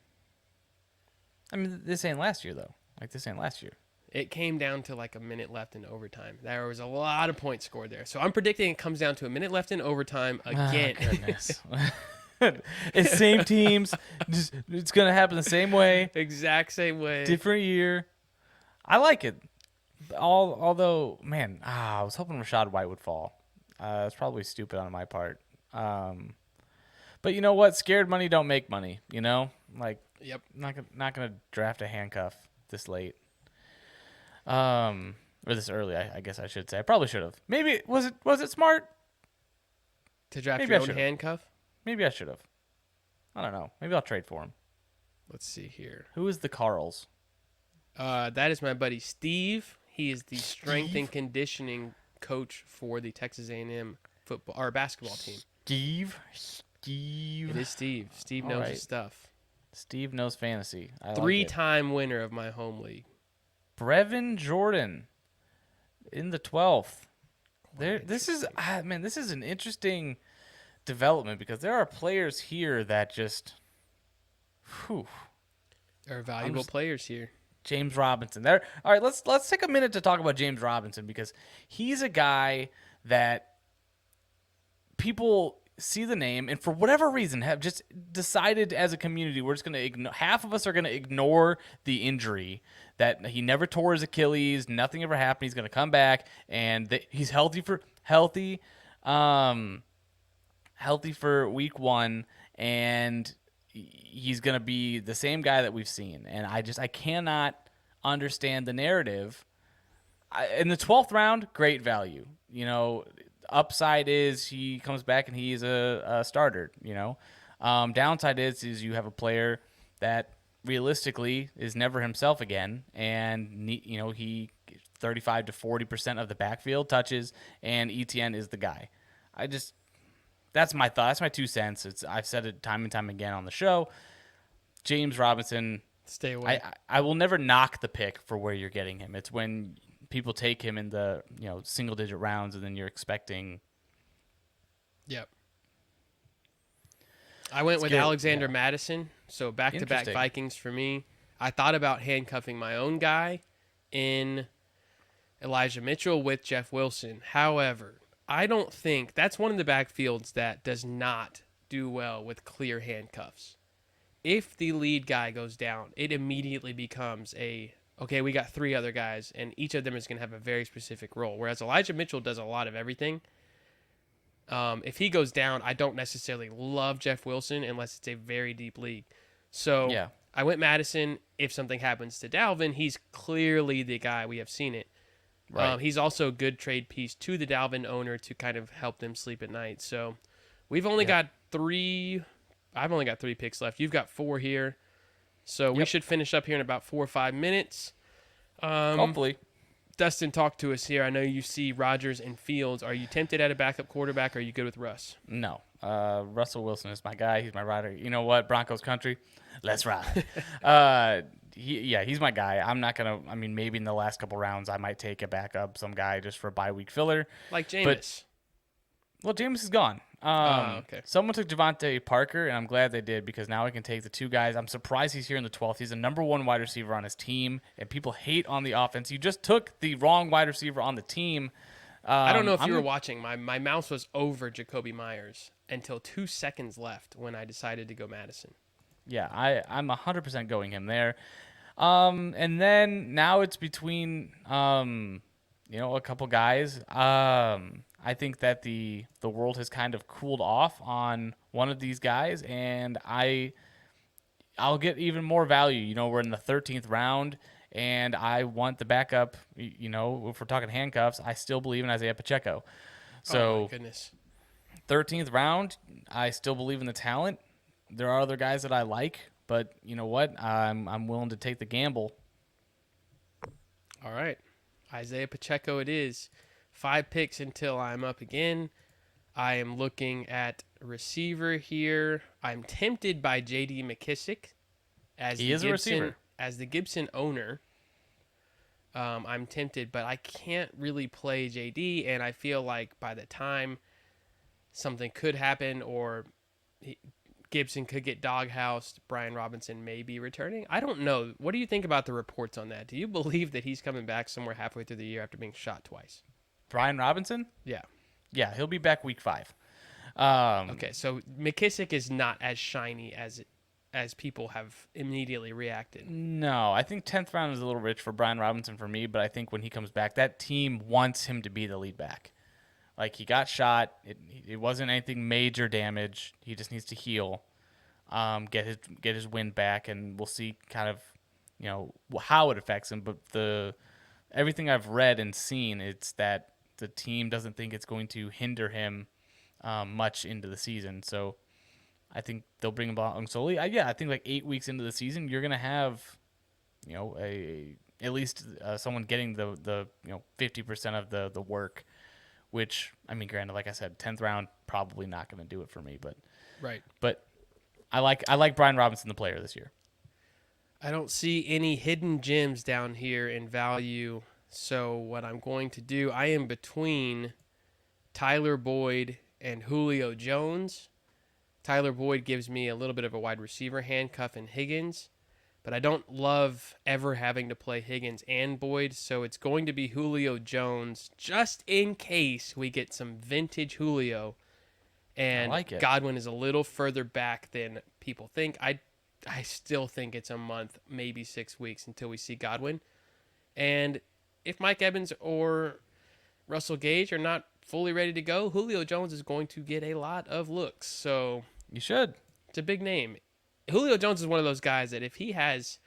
I mean, this ain't last year, though. This ain't last year. It came down to like a minute left in overtime. There was a lot of points scored there. So I'm predicting it comes down to a minute left in overtime again. Oh, goodness. It's same teams. It's going to happen the same way. Exact same way. Different year. I like it. Although, man, I was hoping Rachaad White would fall. That's probably stupid on my part. But you know what? Scared money don't make money, you know? Like, yep. Not gonna draft a handcuff this late. Or this early, I guess I should say. I probably should have. Maybe was it smart to draft your own handcuff? Maybe I should have. I don't know. Maybe I'll trade for him. Let's see here. Who is the Carls? That is my buddy Steve. He is the strength and conditioning coach for the Texas A&M football or basketball team. Steve. It is Steve. Steve knows his stuff. Steve knows fantasy. 3-time winner of my home league. Brevin Jordan in the 12th. This is an interesting development, because there are players here that just there are valuable players here. James Robinson. All right, let's take a minute to talk about James Robinson, because he's a guy that people see the name and for whatever reason have just decided as a community we're just going to ignore. Half of us are going to ignore the injury, that he never tore his Achilles, nothing ever happened. He's going to come back, and he's healthy for week 1, and he's going to be the same guy that we've seen. And I cannot understand the narrative. In the 12th round, great value. You know, upside is he comes back and he's a starter, you know. Downside is you have a player that realistically is never himself again, and you know, he 35 to 40% of the backfield touches, and ETN is the guy. That's my thought. That's my 2 cents. I've said it time and time again on the show. James Robinson, Stay away. I will never knock the pick for where you're getting him. It's when people take him in the single digit rounds and then you're expecting. Yep. I went with Alexander Madison, so back-to-back Vikings for me. I thought about handcuffing my own guy in Elijah Mitchell with Jeff Wilson. However, I don't think that's one of the backfields that does not do well with clear handcuffs. If the lead guy goes down, it immediately becomes okay, we got three other guys, and each of them is going to have a very specific role, whereas Elijah Mitchell does a lot of everything. If he goes down, I don't necessarily love Jeff Wilson unless it's a very deep league. So I went Madison. If something happens to Dalvin, he's clearly the guy. We have seen it. Right. He's also a good trade piece to the Dalvin owner to kind of help them sleep at night. So we've only got 3. I've only got 3 picks left. You've got 4 here. So we should finish up here in about 4 or 5 minutes. Hopefully. Dustin, talk to us here. I know you see Rodgers and Fields. Are you tempted at a backup quarterback, or are you good with Russ? No. Russell Wilson is my guy. He's my rider. You know what? Broncos country. Let's ride. He's my guy. I'm not going to – maybe in the last couple rounds I might take a backup, some guy just for a bye-week filler. Like Jameis. Well, Jameis is gone. Okay. Someone took Devontae Parker, and I'm glad they did because now I can take the 2 guys. I'm surprised he's here in the 12th. He's the number 1 wide receiver on his team, and people hate on the offense. You just took the wrong wide receiver on the team. I don't know if you were watching. My mouse was over Jacoby Myers until 2 seconds left when I decided to go Madison. Yeah, I'm 100% going him there. And then now it's between a couple guys. I think that the world has kind of cooled off on one of these guys, and I'll get even more value. We're in the 13th round, and I want the backup. If we're talking handcuffs, I still believe in Isaiah Pacheco. So, oh my goodness. 13th round, I still believe in the talent. There are other guys that I like, but you know what? I'm willing to take the gamble. All right. Isaiah Pacheco it is. 5 picks until I'm up again. I am looking at receiver here. I'm tempted by J.D. McKissick as he is a receiver. As the Gibson owner. I'm tempted, but I can't really play J.D., and I feel like by the time something could happen or Gibson could get doghoused, Brian Robinson may be returning. I don't know. What do you think about the reports on that? Do you believe that he's coming back somewhere halfway through the year after being shot twice? Brian Robinson? Yeah. Yeah, he'll be back week 5. Okay, so McKissick is not as shiny as people have immediately reacted. No, I think 10th round is a little rich for Brian Robinson for me, but I think when he comes back, that team wants him to be the lead back. Like, he got shot. It wasn't anything major damage. He just needs to heal, get his wind back, and we'll see kind of, how it affects him. But everything I've read and seen, it's that the team doesn't think it's going to hinder him much into the season. So I think they'll bring him along slowly. I think like 8 weeks into the season, you're going to have, at least someone getting the 50% of the work, which, granted, like I said, 10th round, probably not going to do it for me. But right. But I like Brian Robinson, the player this year. I don't see any hidden gems down here in value. So what I'm going to do, I am between Tyler Boyd and Julio Jones. Tyler Boyd gives me a little bit of a wide receiver handcuff in Higgins, but I don't love ever having to play Higgins and Boyd, so it's going to be Julio Jones just in case we get some vintage Julio. And I like it. Godwin is a little further back than people think. I still think it's a month, maybe 6 weeks until we see Godwin. And if Mike Evans or Russell Gage are not fully ready to go, Julio Jones is going to get a lot of looks. So you should. It's a big name. Julio Jones is one of those guys that if he has,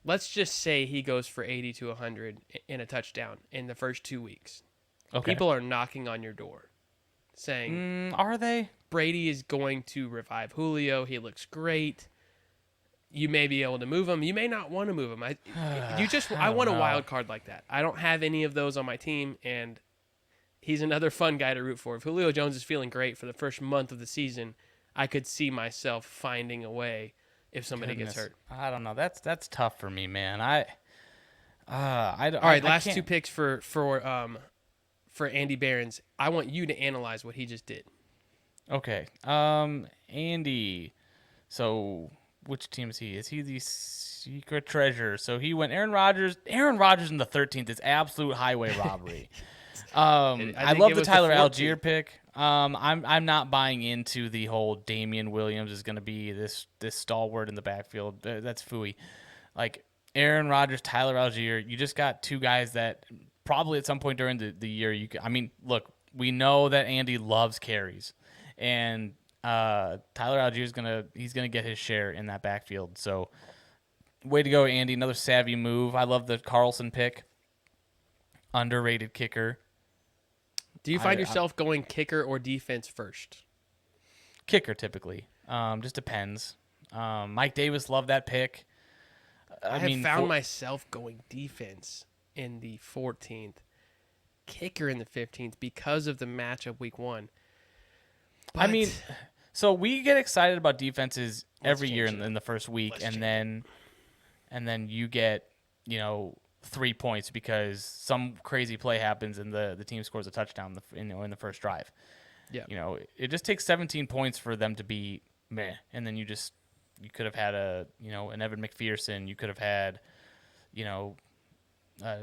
let's just say he goes for 80 to 100 in a touchdown in the first 2 weeks. Okay. People are knocking on your door saying, are they? Brady is going to revive Julio. He looks great. You may be able to move him. You may not want to move him. I want a wild card like that. I don't have any of those on my team, and he's another fun guy to root for. If Julio Jones is feeling great for the first month of the season, I could see myself finding a way if somebody gets hurt. I don't know. That's tough for me, man. All right, last two picks for Andy Behrens. I want you to analyze what he just did. Okay. Andy. So which team is he? Is he the secret treasure? So he went Aaron Rodgers. Aaron Rodgers in the 13th is absolute highway robbery. I love the Tyler Algier pick. I'm not buying into the whole Damian Williams is going to be this stalwart in the backfield. That's phooey. Like Aaron Rodgers, Tyler Algier, you just got two guys that probably at some point during the year look, we know that Andy loves carries, and Tyler Algier he's gonna get his share in that backfield. So way to go, Andy! Another savvy move. I love the Carlson pick. Underrated kicker. Do you find yourself going kicker or defense first? Kicker typically. Just depends. Mike Davis loved that pick. I have found myself going defense in the 14th, kicker in the 15th because of the matchup week 1. But so we get excited about defenses every year in the first week, and then you get 3 points because some crazy play happens and the team scores a touchdown in the first drive. Yeah. It just takes 17 points for them to be meh, and then you could have had an Evan McPherson. You could have had,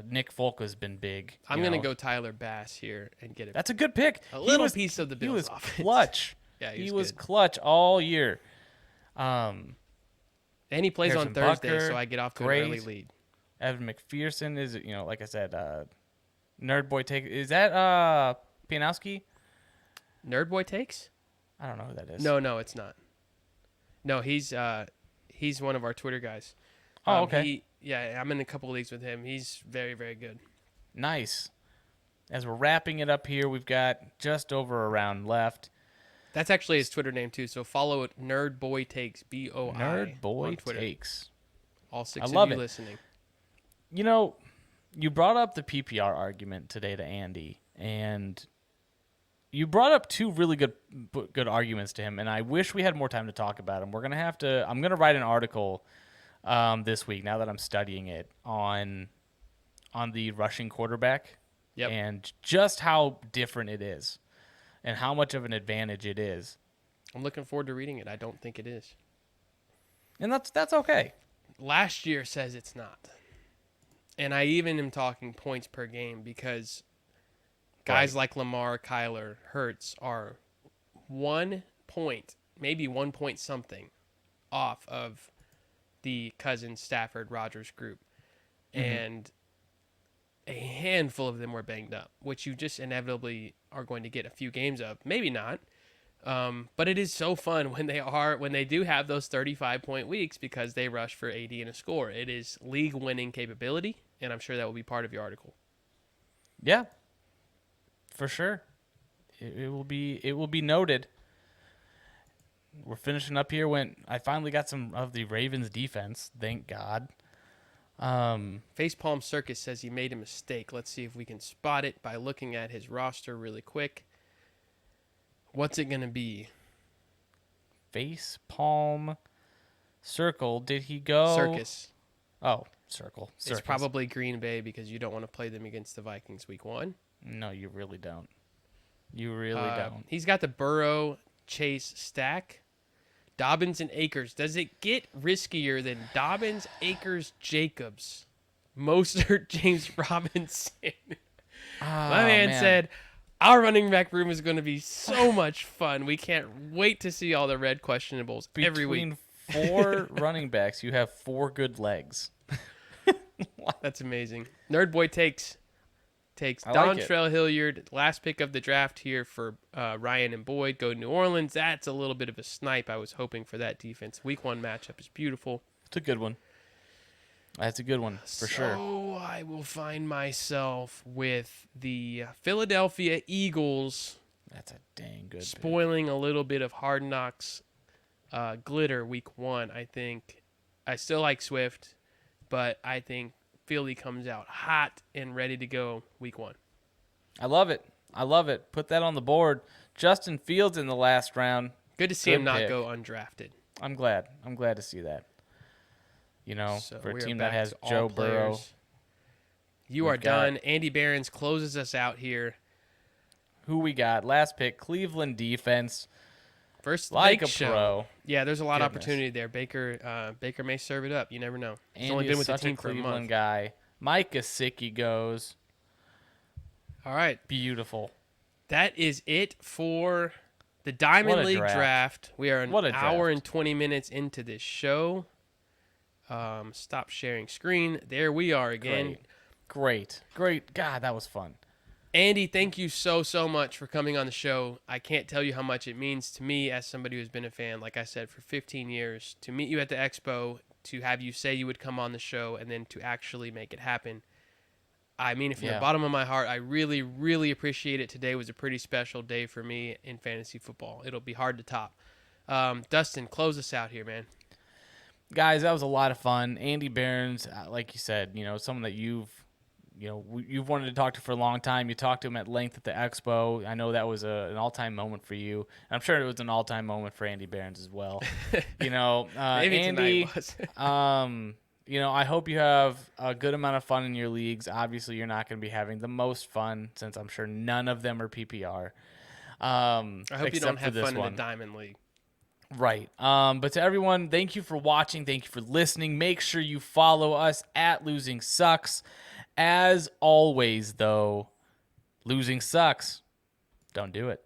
Nick Folk has been big. I'm going to go Tyler Bass here and get it. That's a good pick. A little piece of the Bills offense. He was clutch. Yeah, he was clutch all year. And he plays Harrison on Thursday, Butker, so I get off to an early lead. Evan McPherson is, like I said, Nerd Boy take. Is that Pianowski? Nerd Boy takes? I don't know who that is. No, it's not. No, he's one of our Twitter guys. Oh, okay. I'm in a couple of leagues with him. He's very, very good. Nice. As we're wrapping it up here, we've got just over a round left. That's actually his Twitter name too. So follow it, Nerd Boy Takes, BOI. Nerd Boy on Twitter. Takes. All 6 I love of you it. listening. You brought up the PPR argument today to Andy, and you brought up two really good arguments to him, and I wish we had more time to talk about them. I'm gonna write an article this week, now that I'm studying it, on the rushing quarterback. Yep. And just how different it is and how much of an advantage it is. I'm looking forward to reading it. I don't think it is. And that's okay. Last year says it's not. And I even am talking points per game because guys like Lamar, Kyler, Hurts are 1 point, maybe 1 point something off of the Cousins, Stafford, Rodgers group. Mm-hmm. And a handful of them were banged up, which you just inevitably are going to get a few games of. Maybe not. But it is so fun when they do have those 35-point weeks because they rush for 80 and a score. It is league-winning capability, and I'm sure that will be part of your article. Yeah, for sure. It will be noted. We're finishing up here when I finally got some of the Ravens defense. Thank God. Facepalm Circus says he made a mistake. Let's see if we can spot it by looking at his roster really quick. What's it going to be? Facepalm Circle. Did he go? Circus. Oh, Circle. Circus. It's probably Green Bay because you don't want to play them against the Vikings week 1. No, you really don't. You really don't. He's got the Burrow Chase stack. Dobbins and Akers. Does it get riskier than Dobbins, Akers, Jacobs, Mostert, James Robinson? My man said, our running back room is going to be so much fun. We can't wait to see all the red questionables every week. Between 4 running backs, you have 4 good legs. That's amazing. Nerd Boy takes Dontrell Hilliard, last pick of the draft here for Ryan and Boyd. Go to New Orleans. That's a little bit of a snipe. I was hoping for that defense. Week 1 matchup is beautiful. It's a good one. That's a good one for sure. So I will find myself with the Philadelphia Eagles. That's a dang good spoiling a little bit of Hard Knocks glitter week 1. I think I still like Swift, but I think Philly comes out hot and ready to go week 1. I love it. Put that on the board. Justin Fields in the last round. Good to see him not go undrafted. I'm glad to see that. So For a we are team that back has to all Joe Burrow. players. You We've are got- done. Andy Behrens closes us out here. Who we got? Last pick, Cleveland defense. Versus the Like Bake a Show. pro. Yeah, there's a lot of Goodness. opportunity there. Baker may serve it up. You never know. He's Andy only been is with the such team a for a Cleveland month. guy. Mike Gesicki goes. All right. Beautiful. That is it for the Diamond What a League draft. draft. We are an What a hour draft. and 20 minutes into this show. Stop sharing screen. There we are again. Great. God, that was fun. Andy, thank you so much for coming on the show. I can't tell you how much it means to me as somebody who's been a fan, like I said, for 15 years, to meet you at the expo, to have you say you would come on the show, and then to actually make it happen. I mean it from the bottom of my heart. I really, really appreciate it. Today was a pretty special day for me in fantasy football. It'll be hard to top. Dustin, close us out here, man. Guys, that was a lot of fun. Andy Behrens, like you said, someone that you've wanted to talk to for a long time. You talked to him at length at the expo. I know that was an all-time moment for you. And I'm sure it was an all-time moment for Andy Behrens as well. Maybe Andy, tonight was. I hope you have a good amount of fun in your leagues. Obviously, you're not going to be having the most fun since I'm sure none of them are PPR. I hope you don't have fun in one. the Diamond League. Right. But to everyone, thank you for watching. Thank you for listening. Make sure you follow us at Losing Sucks. As always, though, losing sucks. Don't do it.